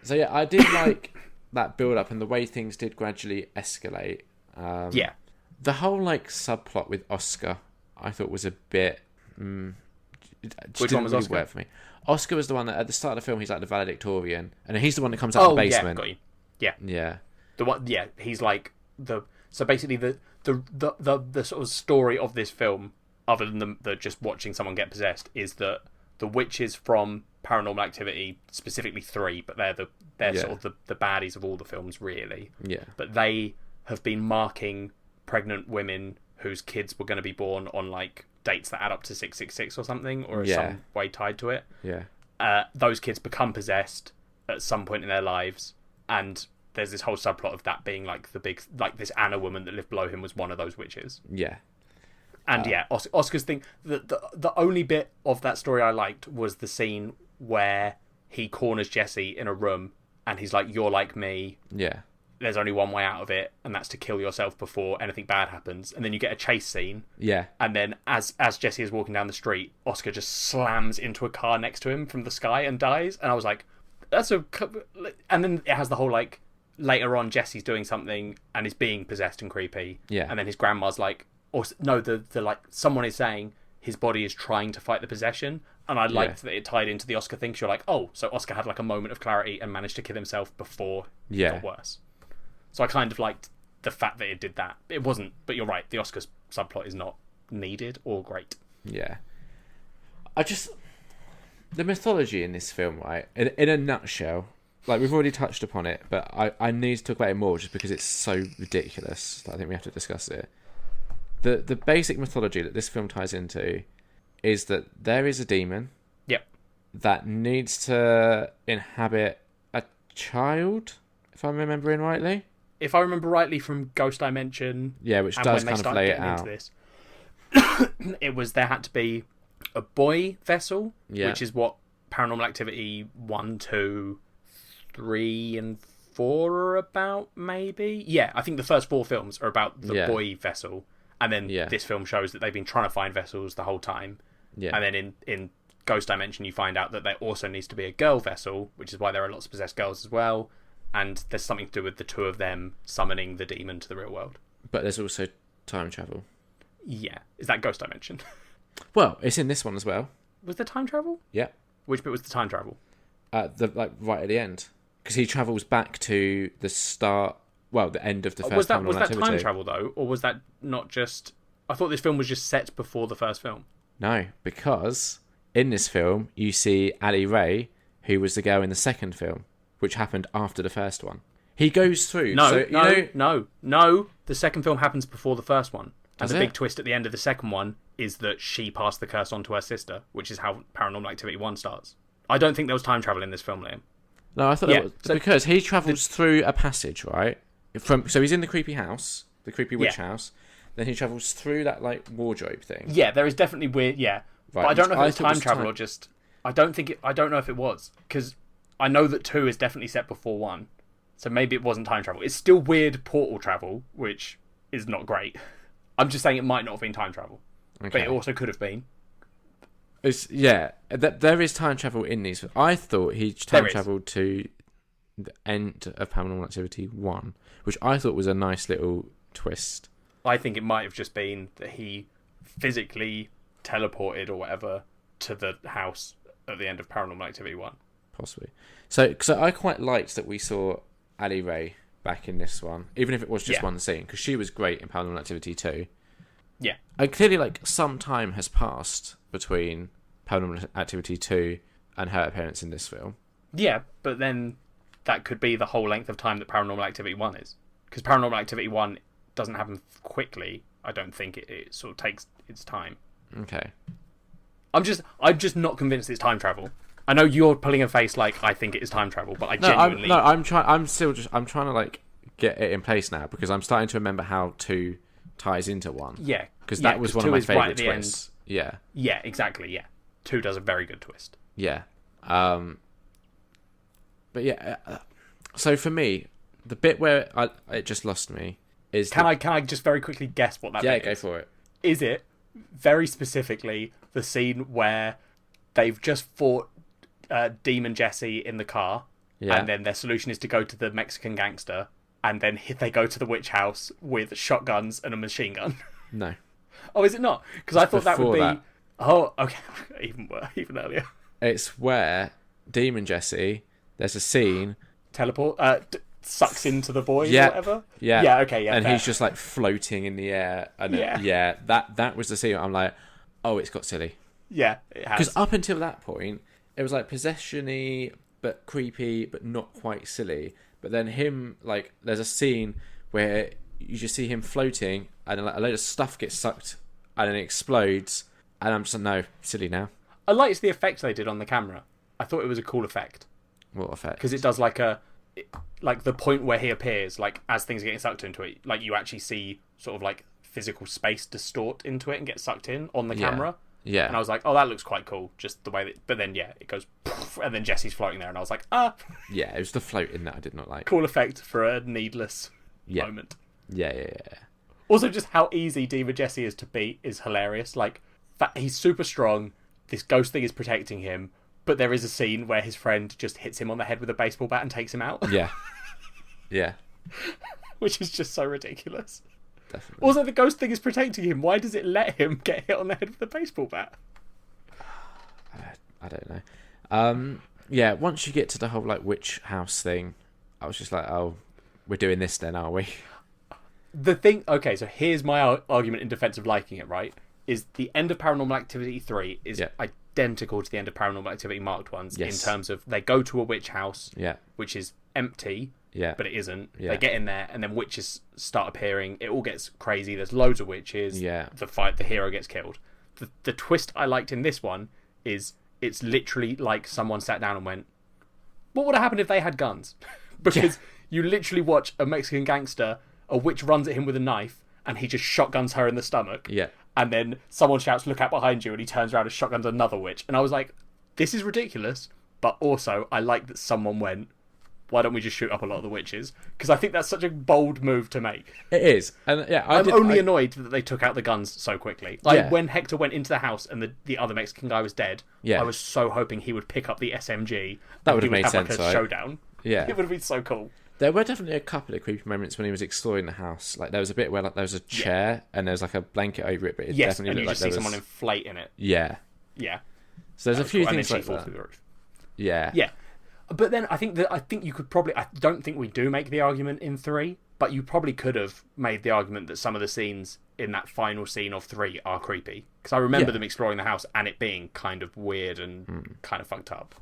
So yeah, I did like that build up and the way things did gradually escalate. The whole like subplot with Oscar, I thought was a bit. Which one was really Oscar? Work for me. Oscar was the one that at the start of the film he's like the valedictorian, and he's the one that comes out of the basement. Got you. Yeah. Yeah. The one. Yeah, he's like so basically the sort of story of this film, other than the just watching someone get possessed, is that the witches from Paranormal Activity, specifically 3, but they're sort of the baddies of all the films, really. Yeah. But they have been marking pregnant women whose kids were going to be born on like dates that add up to 666 or something, or some way tied to it. Yeah. Those kids become possessed at some point in their lives, and there's this whole subplot of that being like the big, like this Anna woman that lived below him was one of those witches. Yeah. And Oscar's thing, the only bit of that story I liked was the scene where he corners Jesse in a room and he's like, you're like me. Yeah. There's only one way out of it, and that's to kill yourself before anything bad happens. And then you get a chase scene. Yeah. And then as Jesse is walking down the street, Oscar just slams into a car next to him from the sky and dies. And I was like, that's a... And then it has the whole like, later on Jesse's doing something and is being possessed and creepy. Yeah. And then his grandma's like... Or no, the like someone is saying his body is trying to fight the possession, and I liked that it tied into the Oscar thing. So you're like, oh, so Oscar had like a moment of clarity and managed to kill himself before it got worse. So I kind of liked the fact that it did that. It wasn't, but you're right. The Oscars subplot is not needed or great. Yeah, the mythology in this film, right? In a nutshell, like we've already touched upon it, but I need to talk about it more just because it's so ridiculous that I think we have to discuss it. the basic mythology that this film ties into is that there is a demon. Yep. That needs to inhabit a child, if I'm remembering rightly. If I remember rightly from Ghost Dimension, yeah, which does kind of lay it out. This, it was there had to be a boy vessel, which is what Paranormal Activity 1, 2, 3, and 4 are about, maybe. Yeah, I think the first 4 films are about the boy vessel, and then this film shows that they've been trying to find vessels the whole time. Yeah, and then in Ghost Dimension, you find out that there also needs to be a girl vessel, which is why there are lots of possessed girls as well. And there's something to do with the two of them summoning the demon to the real world. But there's also time travel. Yeah. Is that Ghost Dimension? Well, it's in this one as well. Was there time travel? Yeah. Which bit was the time travel? Right at the end. Because he travels back to the start, well, the end of the first Paranormal Activity. Was that time travel, though? Or was that not just... I thought this film was just set before the first film. No, because in this film, you see Ali Ray, who was the girl in the second film, which happened after the first one. He goes through... No. The second film happens before the first one. And the big twist at the end of the second one is that she passed the curse on to her sister, which is how Paranormal Activity 1 starts. I don't think there was time travel in this film, Liam. No, I thought that was... because he travels through a passage, right? So he's in the creepy house, the creepy witch house. Then he travels through that, wardrobe thing. Yeah, there is definitely weird... Yeah. Right, but I don't know if it was time travel or just... I don't know if it was. Because I know that 2 is definitely set before 1. So maybe it wasn't time travel. It's still weird portal travel, which is not great. I'm just saying it might not have been time travel. Okay. But it also could have been. There is time travel in these. I thought he time travelled to the end of Paranormal Activity 1, which I thought was a nice little twist. I think it might have just been that he physically teleported or whatever to the house at the end of Paranormal Activity 1. Possibly. So I quite liked that we saw Ali Ray back in this one, even if it was just one scene, because she was great in Paranormal Activity 2. Yeah. And clearly, some time has passed between Paranormal Activity 2 and her appearance in this film. Yeah, but then that could be the whole length of time that Paranormal Activity 1 is. Because Paranormal Activity 1 doesn't happen quickly. I don't think it sort of takes its time. Okay. I'm just not convinced it's time travel. I know you're pulling a face like I think it is time travel, but genuinely... I'm trying to get it in place now, because I'm starting to remember how 2 ties into 1. Yeah. Because that was one of my favourite twists. Yeah. Yeah, exactly, yeah. 2 does a very good twist. Yeah. But yeah, so for me, the bit where it just lost me is... Can I just very quickly guess what that bit is? Yeah, go for it. Is it, very specifically, the scene where they've just fought Demon Jesse in the car, and then their solution is to go to the Mexican gangster, and then they go to the witch house with shotguns and a machine gun? No. Oh, is it not? Because I thought that would be... That. Oh, okay. Even earlier. It's where Demon Jesse, there's a scene... sucks into the void or whatever? Yeah. Yeah, okay, yeah. And he's just floating in the air. And that was the scene. I'm like, oh, it's got silly. Yeah, it has. Because up until that point, it was possession-y, but creepy, but not quite silly. But then him, there's a scene where you just see him floating, and a load of stuff gets sucked, and then it explodes, and I'm just no, silly now. I liked the effect they did on the camera. I thought it was a cool effect. What effect? Because it does the point where he appears, as things are getting sucked into it, you actually see sort of physical space distort into it and get sucked in on the camera. Yeah. And I was like, oh, that looks quite cool. Just the way that... But then, it goes... Poof, and then Jesse's floating there. And I was like, ah. Yeah, it was the floating that I did not like. Cool effect for a needless moment. Yeah. Also, just how easy Diva Jesse is to beat is hilarious. He's super strong. This ghost thing is protecting him. But there is a scene where his friend just hits him on the head with a baseball bat and takes him out. Yeah. Yeah. Which is just so ridiculous. Definitely. Also, the ghost thing is protecting him. Why does it let him get hit on the head with a baseball bat? I don't know. Yeah, once you get to the whole witch house thing, I was just like, oh, we're doing this then, are we? The thing... Okay, so here's my argument in defense of liking it, right? Is the end of Paranormal Activity 3 is identical to the end of Paranormal Activity Marked Ones in terms of they go to a witch house, which is empty, but it isn't. Yeah. They get in there, and then witches start appearing. It all gets crazy. There's loads of witches. Yeah. The hero gets killed. The twist I liked in this one is it's literally like someone sat down and went, what would have happened if they had guns? Because you literally watch a Mexican gangster, a witch runs at him with a knife, and he just shotguns her in the stomach. Yeah. And then someone shouts, look out behind you, and he turns around and shotguns another witch. And I was like, this is ridiculous, but also I like that someone went, why don't we just shoot up a lot of the witches? Because I think that's such a bold move to make. It is. And I'm annoyed that they took out the guns so quickly. Like, when Hector went into the house and the other Mexican guy was dead, I was so hoping he would pick up the SMG. That would have made sense, like a showdown. Yeah. It would have been so cool. There were definitely a couple of creepy moments when he was exploring the house. Like, there was a bit where like there was a chair and there was like a blanket over it, but it definitely and looked you like just see someone inflate in it. Yeah. Yeah. So there's a few cool. things like fall that. through the roof. Yeah. Yeah. But then I think you could probably... I don't think we do make the argument in 3, but you probably could have made the argument that some of the scenes in that final scene of 3 are creepy. Because I remember them exploring the house and it being kind of weird and kind of fucked up.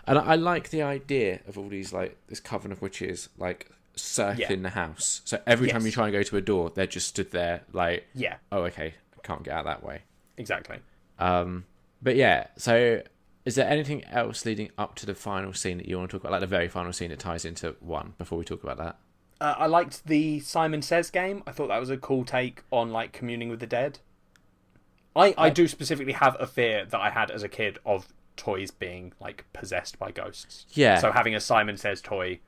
And I like the idea of all these, like, this coven of witches, like, circling the house. So every time you try and go to a door, they're just stood there, like, oh, okay, I can't get out that way. Exactly. But yeah, so... Is there anything else leading up to the final scene that you want to talk about? Like the very final scene that ties into 1 before we talk about that? I liked the Simon Says game. I thought that was a cool take on like communing with the dead. I do specifically have a fear that I had as a kid of toys being like possessed by ghosts. Yeah. So having a Simon Says toy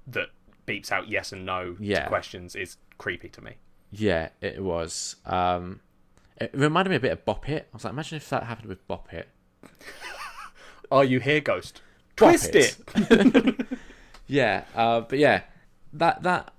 that beeps out yes and no to questions is creepy to me. Yeah, it was. It reminded me a bit of Bop It. I was like, imagine if that happened with Bop It. Are you here, ghost? Twist it. Yeah, but yeah, that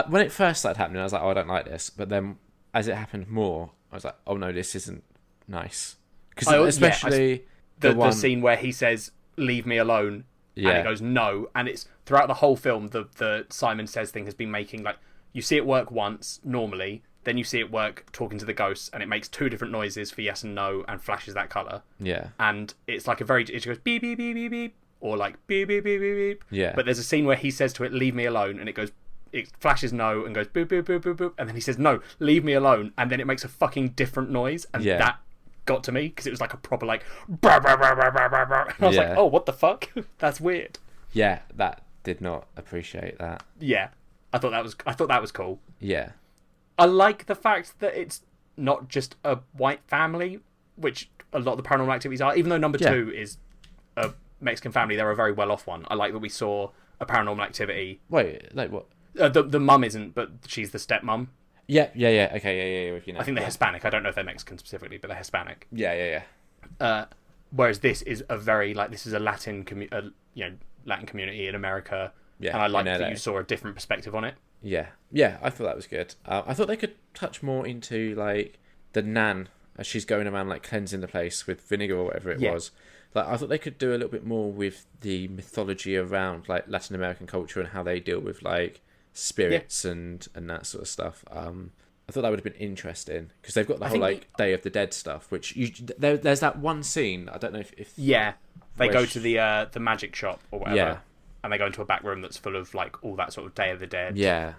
when it first started happening, I was like, oh, I don't like this. But then, as it happened more, I was like, oh no, this isn't nice. Because especially the scene where he says, "Leave me alone," and it goes no, and it's throughout the whole film. The Simon Says thing has been making like you see it work once normally. Then you see it work talking to the ghosts, and it makes 2 different noises for yes and no, and flashes that colour. Yeah. And it's like it goes beep, beep, beep, beep, beep, or like beep, beep, beep, beep, beep. Yeah. But there's a scene where he says to it, leave me alone, and it flashes no, and goes boop, boop, boop, boop, boop, and then he says, no, leave me alone, and then it makes a fucking different noise, and that got to me, because it was like a proper like, brr, brr, brr, brr, brr, brr. And I was like, oh, what the fuck? That's weird. Yeah, that did not appreciate that. Yeah. I thought that was cool. Yeah. I like the fact that it's not just a white family, which a lot of the Paranormal Activities are. Even though number 2 is a Mexican family, they're a very well-off one. I like that we saw a Paranormal Activity. Wait, like what? The mum isn't, but she's the stepmum. Yeah. Okay, yeah. You know. I think they're Hispanic. I don't know if they're Mexican specifically, but they're Hispanic. Yeah. Whereas this is a very this is a Latin community in America. Yeah, and I like that you saw a different perspective on it. Yeah, I thought that was good. I thought they could touch more into like the nan as she's going around like cleansing the place with vinegar or whatever it was. Like I thought they could do a little bit more with the mythology around like Latin American culture and how they deal with like spirits and that sort of stuff. I thought that would have been interesting because they've got the whole like Day of the Dead stuff, which there's that one scene. I don't know if they go to the magic shop or whatever. Yeah. And they go into a back room that's full of like all that sort of Day of the Dead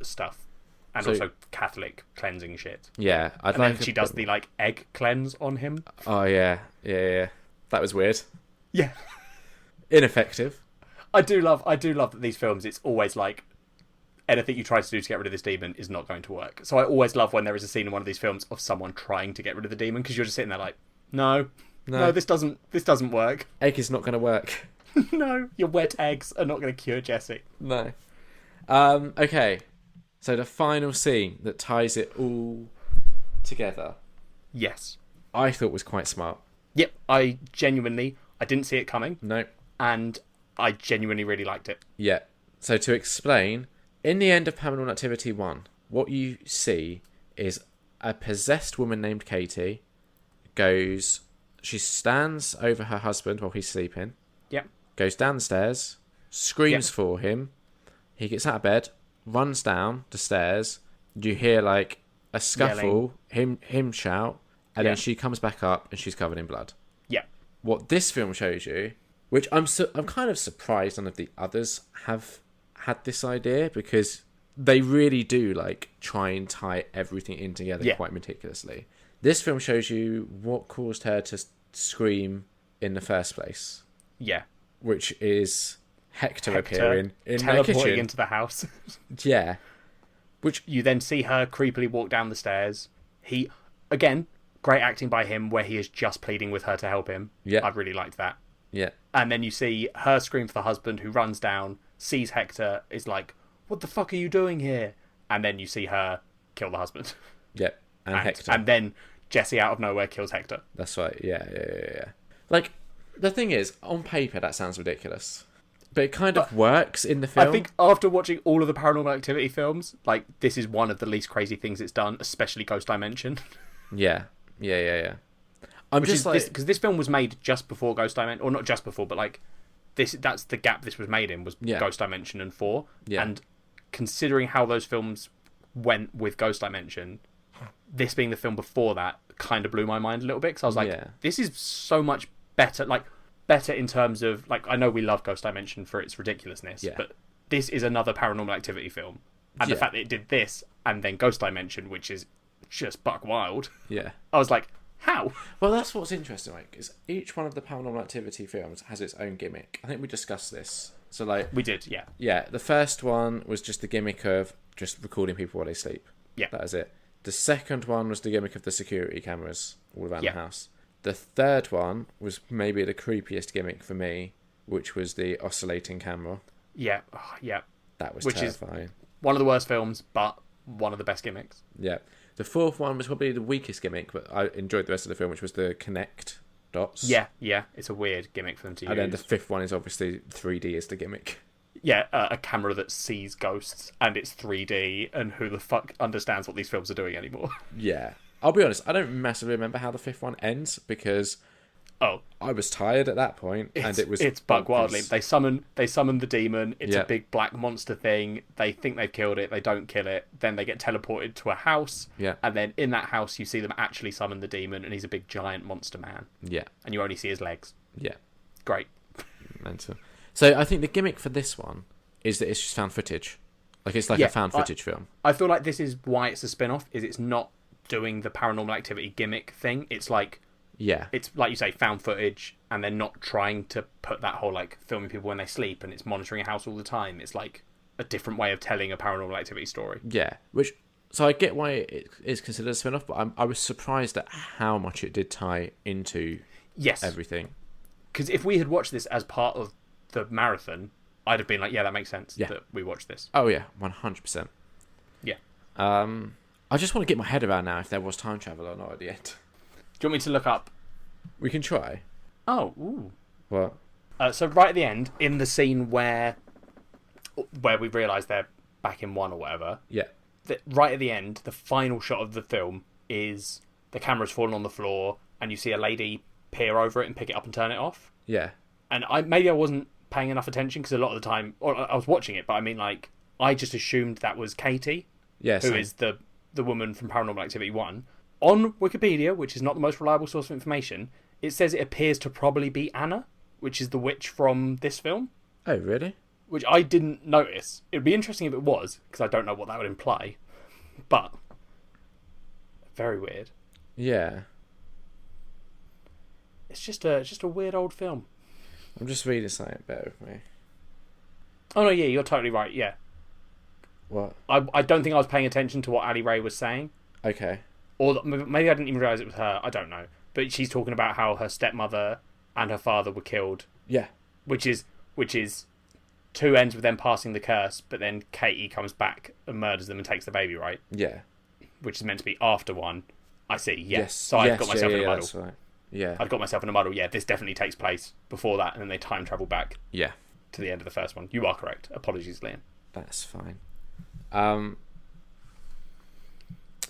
stuff. And also Catholic cleansing shit. Yeah. And then she does the like egg cleanse on him. Oh yeah. That was weird. Yeah. Ineffective. I do love that these films, it's always like anything you try to do to get rid of this demon is not going to work. So I always love when there is a scene in one of these films of someone trying to get rid of the demon, because you're just sitting there like, no, this doesn't work. Egg is not going to work. No, your wet eggs are not going to cure Jesse. No. Okay. So the final scene that ties it all together. Yes. I thought was quite smart. Yep. I didn't see it coming. No. And I genuinely really liked it. Yeah. So to explain, in the end of Paranormal Activity 1, what you see is a possessed woman named Katie she stands over her husband while he's sleeping. Yep. Goes downstairs, screams for him. He gets out of bed, runs down the stairs. You hear like a scuffle, him shout, and then she comes back up and she's covered in blood. Yeah. What this film shows you, which I'm kind of surprised none of the others have had this idea, because they really do like try and tie everything in together quite meticulously. This film shows you what caused her to scream in the first place. Yeah. Which is Hector appearing in their kitchen. Teleporting into the house. Yeah. Which you then see her creepily walk down the stairs. He, again, great acting by him where he is just pleading with her to help him. Yeah. I really liked that. Yeah. And then you see her scream for the husband, who runs down, sees Hector, is like, what the fuck are you doing here? And then you see her kill the husband. Yeah. And Hector. And then Jesse out of nowhere kills Hector. That's right. Yeah. Like, the thing is, on paper, that sounds ridiculous. But it kind of works in the film. I think after watching all of the Paranormal Activity films, like, this is one of the least crazy things it's done, especially Ghost Dimension. Yeah. Because this film was made just before Ghost Dimension, or not just before, but like that's the gap this was made in, was Ghost Dimension and 4. Yeah. And considering how those films went with Ghost Dimension, this being the film before that kind of blew my mind a little bit, because I was like, this is so much better, like better in terms of, like, I know we love Ghost Dimension for its ridiculousness, but this is another Paranormal Activity film, and the fact that it did this and then Ghost Dimension, which is just buck wild, I was like, how? Well, that's what's interesting, like, is each one of the Paranormal Activity films has its own gimmick. I think we discussed this. So, like, we did, yeah. Yeah, the first one was just the gimmick of just recording people while they sleep. Yeah. That was it. The second one was the gimmick of the security cameras all around the house. The third one was maybe the creepiest gimmick for me, which was the oscillating camera. Yeah. That was Is terrifying. one of the worst films, but one of the best gimmicks. Yeah. The fourth one was probably the weakest gimmick, but I enjoyed the rest of the film, which was the connect dots. Yeah. It's a weird gimmick for them to use. And then the fifth one is obviously 3D is the gimmick. Yeah, a camera that sees ghosts, and it's 3D, and who the fuck understands what these films are doing anymore? Yeah. I'll be honest, I don't massively remember how the fifth one ends, because I was tired at that point, and it's bug wildly. They summon the demon. It's a big black monster thing. They think they've killed it. They don't kill it. Then they get teleported to a house. Yeah. And then in that house, you see them actually summon the demon, and he's a big giant monster man. Yeah. And you only see his legs. Yeah. Great. Mental. So I think the gimmick for this one is that it's just found footage. Like, it's like a found footage film. I feel like this is why it's a spin-off, is it's not doing the Paranormal Activity gimmick thing. It's like... Yeah. It's, like you say, found footage, and they're not trying to put that whole, like, filming people when they sleep, and it's monitoring a house all the time. It's, like, a different way of telling a Paranormal Activity story. Yeah. So I get why it is considered a spin-off, but I was surprised at how much it did tie into everything. Because if we had watched this as part of the marathon, I'd have been like, that makes sense that we watched this. Oh, yeah. 100%. Yeah. I just want to get my head around now if there was time travel or not at the end. Do you want me to look up? We can try. Oh, ooh. What? So right at the end, in the scene where we realise they're back in 1 or whatever. Yeah. Right at the end, the final shot of the film is the camera's fallen on the floor, and you see a lady peer over it and pick it up and turn it off. Yeah. And maybe I wasn't paying enough attention, because a lot of the time, or I was watching it, but I mean, like, I just assumed that was Katie, who is the woman from Paranormal Activity 1. On Wikipedia, which is not the most reliable source of information, it says it appears to probably be Anna, which is the witch from this film. Oh, really? Which I didn't notice. It would be interesting if it was, because I don't know what that would imply. But very weird. Yeah. It's just a weird old film. I'm just reading something, bear with me. Oh no, yeah, you're totally right. Yeah. What? I don't think I was paying attention to what Ali Ray was saying. Okay. Or maybe I didn't even realise it was her. I don't know. But she's talking about how her stepmother and her father were killed. Yeah. Which is 2 ends with them passing the curse, but then Katie comes back and murders them and takes the baby, right? Yeah. Which is meant to be after 1. I see, yes. So I've got myself in a muddle. That's right. Yeah. I've got myself in a muddle. Yeah, this definitely takes place before that, and then they time travel back. Yeah. To the end of the first one. You are correct. Apologies, Liam. That's fine.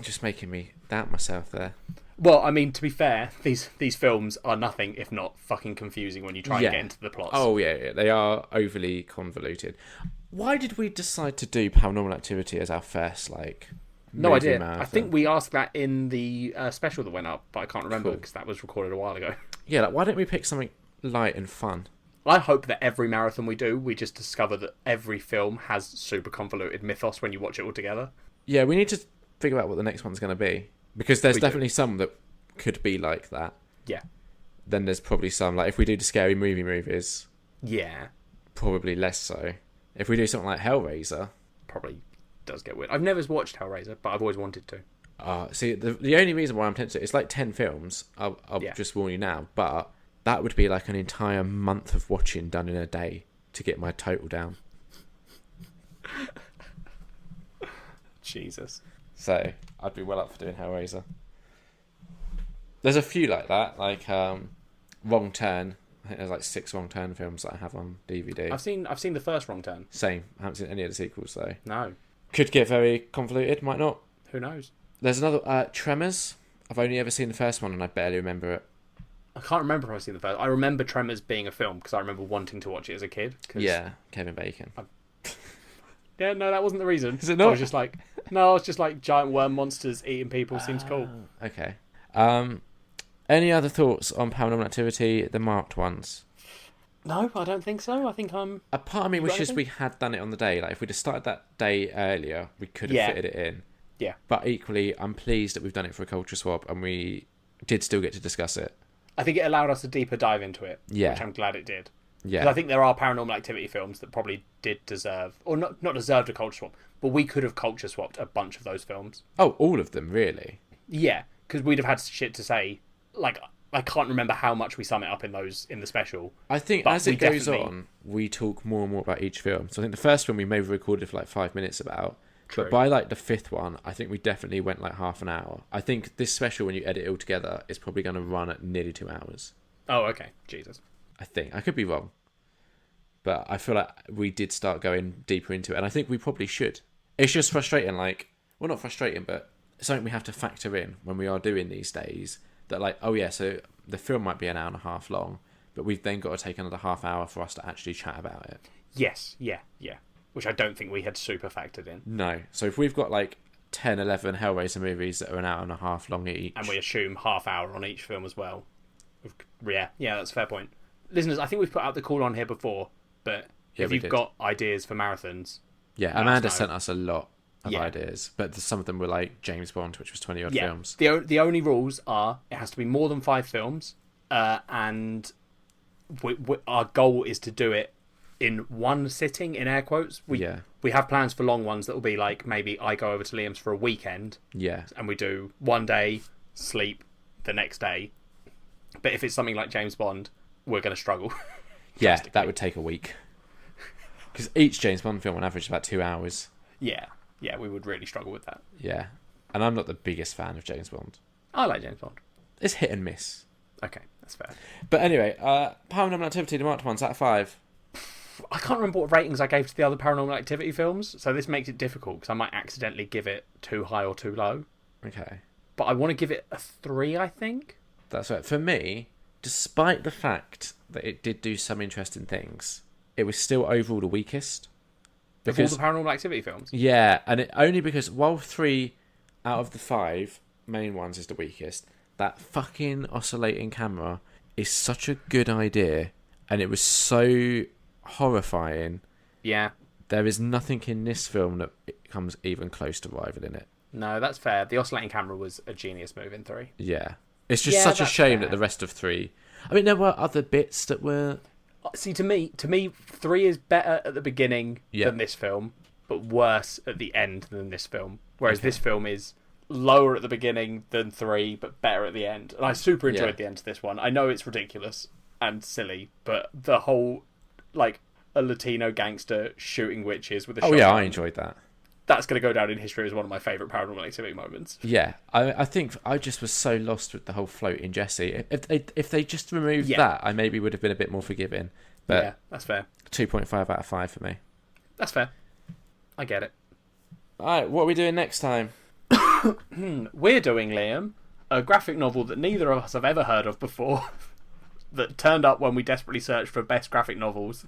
Just making me doubt myself there. Well, I mean, to be fair, these films are nothing if not fucking confusing when you try and get into the plots. Oh, yeah. They are overly convoluted. Why did we decide to do Paranormal Activity as our first, no idea. marathon? I think we asked that in the special that went up, but I can't remember because that was recorded a while ago. Yeah, why don't we pick something light and fun? I hope that every marathon we do, we just discover that every film has super convoluted mythos when you watch it all together. Yeah, we need to figure out what the next one's going to be. Because there's definitely some that could be like that. Yeah. Then there's probably some, like if we do the scary movies. Yeah. Probably less so. If we do something like Hellraiser. Probably does get weird. I've never watched Hellraiser, but I've always wanted to. See, the only reason why I'm tempted, it's like 10 films. I'll just warn you now. But that would be like an entire month of watching done in a day to get my total down. Jesus. So, I'd be well up for doing Hellraiser. There's a few like that, like Wrong Turn. I think there's like 6 Wrong Turn films that I have on DVD. I've seen the first Wrong Turn. Same. I haven't seen any of the sequels though. No. Could get very convoluted, might not. Who knows? There's another Tremors. I've only ever seen the first one and I barely remember it. I can't remember if I've seen the first. I remember Tremors being a film because I remember wanting to watch it as a kid. Yeah, Kevin Bacon. Yeah, no, that wasn't the reason. Is it not? I was just like giant worm monsters eating people seems cool. Okay. Any other thoughts on Paranormal Activity, the marked ones? No, I don't think so. I think A part of me wishes we had done it on the day. Like if we'd have started that day earlier, we could have fitted it in. Yeah. But equally, I'm pleased that we've done it for a culture swap and we did still get to discuss it. I think it allowed us a deeper dive into it. Yeah. Which I'm glad it did. Yeah. Because I think there are Paranormal Activity films that probably did deserve, or not deserved a culture swap, but we could have culture swapped a bunch of those films. Oh, all of them, really? Yeah, because we'd have had shit to say. Like, I can't remember how much we sum it up in the special. I think as it goes on, we talk more and more about each film. So I think the first film we maybe recorded for like 5 minutes about. True. But by like the 5th one, I think we definitely went like half an hour. I think this special, when you edit it all together, is probably going to run at nearly 2 hours. Oh, okay. Jesus. I think. I could be wrong. But I feel like we did start going deeper into it. And I think we probably should. It's just frustrating, like... Well, not frustrating, but something we have to factor in when we are doing these days. That like, oh yeah, so the film might be an hour and a half long, but we've then got to take another half hour for us to actually chat about it. Yes, yeah. Which I don't think we had super factored in. No. So if we've got like 10, 11 Hellraiser movies that are an hour and a half long each... And we assume half hour on each film as well. Yeah, that's a fair point. Listeners, I think we've put out the call on here before, but if you've got ideas for marathons... Yeah, Amanda sent us a lot of ideas, but some of them were like James Bond, which was 20 odd films. The only rules are it has to be more than 5 films, and our goal is to do it in one sitting, in air quotes. We have plans for long ones that will be like, maybe I go over to Liam's for a weekend, and we do one day, sleep the next day. But if it's something like James Bond, we're going to struggle. Yeah, that would take a week. Because each James Bond film on average is about 2 hours. Yeah, we would really struggle with that. Yeah, and I'm not the biggest fan of James Bond. I like James Bond. It's hit and miss. Okay, that's fair. But anyway, Paranormal Activity, the marked ones, out of 5. I can't remember what ratings I gave to the other Paranormal Activity films, so this makes it difficult because I might accidentally give it too high or too low. Okay. But I want to give it a 3, I think. That's right. For me, despite the fact that it did do some interesting things, it was still overall the weakest. Because, of all the Paranormal Activity films? Yeah, and only because while 3 out of the 5 main ones is the weakest, that fucking oscillating camera is such a good idea, and it was so horrifying. Yeah. There is nothing in this film that comes even close to rivaling it. No, that's fair. The oscillating camera was a genius move in 3. Yeah. It's just such a shame that the rest of 3... I mean, there were other bits that were... See, to me, 3 is better at the beginning than this film, but worse at the end than this film. Whereas this film is lower at the beginning than 3, but better at the end. And I super enjoyed the end of this one. I know it's ridiculous and silly, but the whole, like, a Latino gangster shooting witches with a shotgun. Oh, yeah, I enjoyed that. That's going to go down in history as one of my favourite Paranormal Activity moments. Yeah, I think I just was so lost with the whole floating Jesse. If they just removed that, I maybe would have been a bit more forgiving. But yeah, that's fair. 2.5 out of 5 for me. That's fair. I get it. Alright, what are we doing next time? We're doing, Liam, a graphic novel that neither of us have ever heard of before, that turned up when we desperately searched for best graphic novels.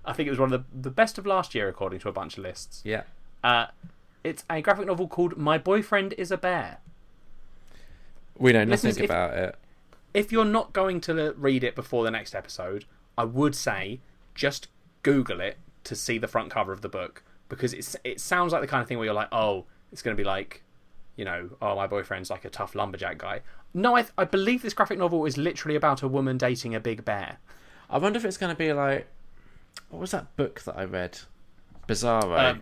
I think it was one of the best of last year, according to a bunch of lists. Yeah. It's a graphic novel called My Boyfriend is a Bear. We know nothing about it. If you're not going to read it before the next episode, I would say just Google it to see the front cover of the book, because it sounds like the kind of thing where you're like, oh, it's going to be like, you know, oh, my boyfriend's like a tough lumberjack guy. No, I believe this graphic novel is literally about a woman dating a big bear. I wonder if it's going to be like, what was that book that I read? Bizarro.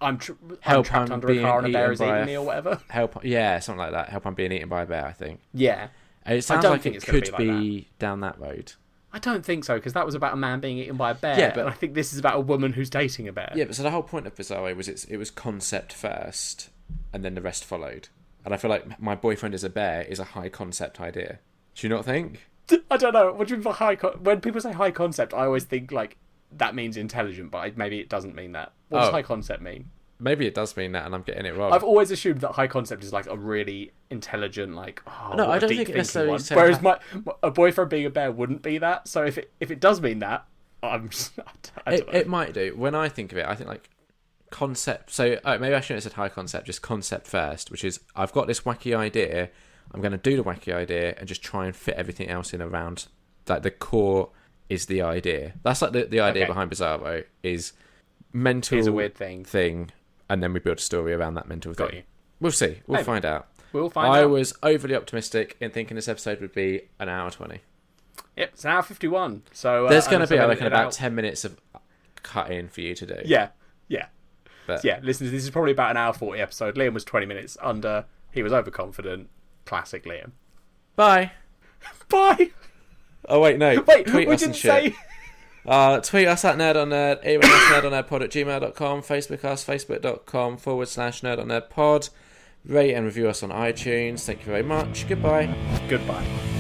I'm trapped under a car and a bear is eating me or whatever. Yeah, something like that. Help, I'm being eaten by a bear, I think. Yeah. It sounds like it could be down that road. I don't think so, because that was about a man being eaten by a bear. Yeah, but I think this is about a woman who's dating a bear. Yeah, but so the whole point of Bizarro was it was concept first, and then the rest followed. And I feel like My Boyfriend is a Bear is a high concept idea. Do you not think? I don't know. What do you mean by when people say high concept, I always think like that means intelligent, but maybe it doesn't mean that. What does high concept mean? Maybe it does mean that, and I'm getting it wrong. I've always assumed that high concept is like a really intelligent, like, no, I don't think it necessarily. Whereas a boyfriend being a bear wouldn't be that. So if it does mean that, I don't know. It might do. When I think of it, I think like concept. So maybe I shouldn't have said high concept, just concept first, which is I've got this wacky idea. I'm going to do the wacky idea and just try and fit everything else in around. Like the core is the idea. That's like the idea behind Bizarro is mental. Here's a weird thing. And then we build a story around that mental thing. Got you. We'll see. We'll find out. I was overly optimistic in thinking this episode would be an hour 20. Yep, it's an hour 51. So there's going to be, I reckon, about 10 minutes of cut-in for you to do. Yeah. But yeah, listen, this is probably about an hour 40 episode. Liam was 20 minutes under. He was overconfident. Classic Liam. Bye. Bye. Oh, wait, no. Wait, tweet we us didn't and shit. say... Tweet us at nerdonnerd, email us nerdonnerdpod@gmail.com, Facebook us, facebook.com/nerdonnerdpod, rate and review us on iTunes. Thank you very much. Goodbye. Goodbye.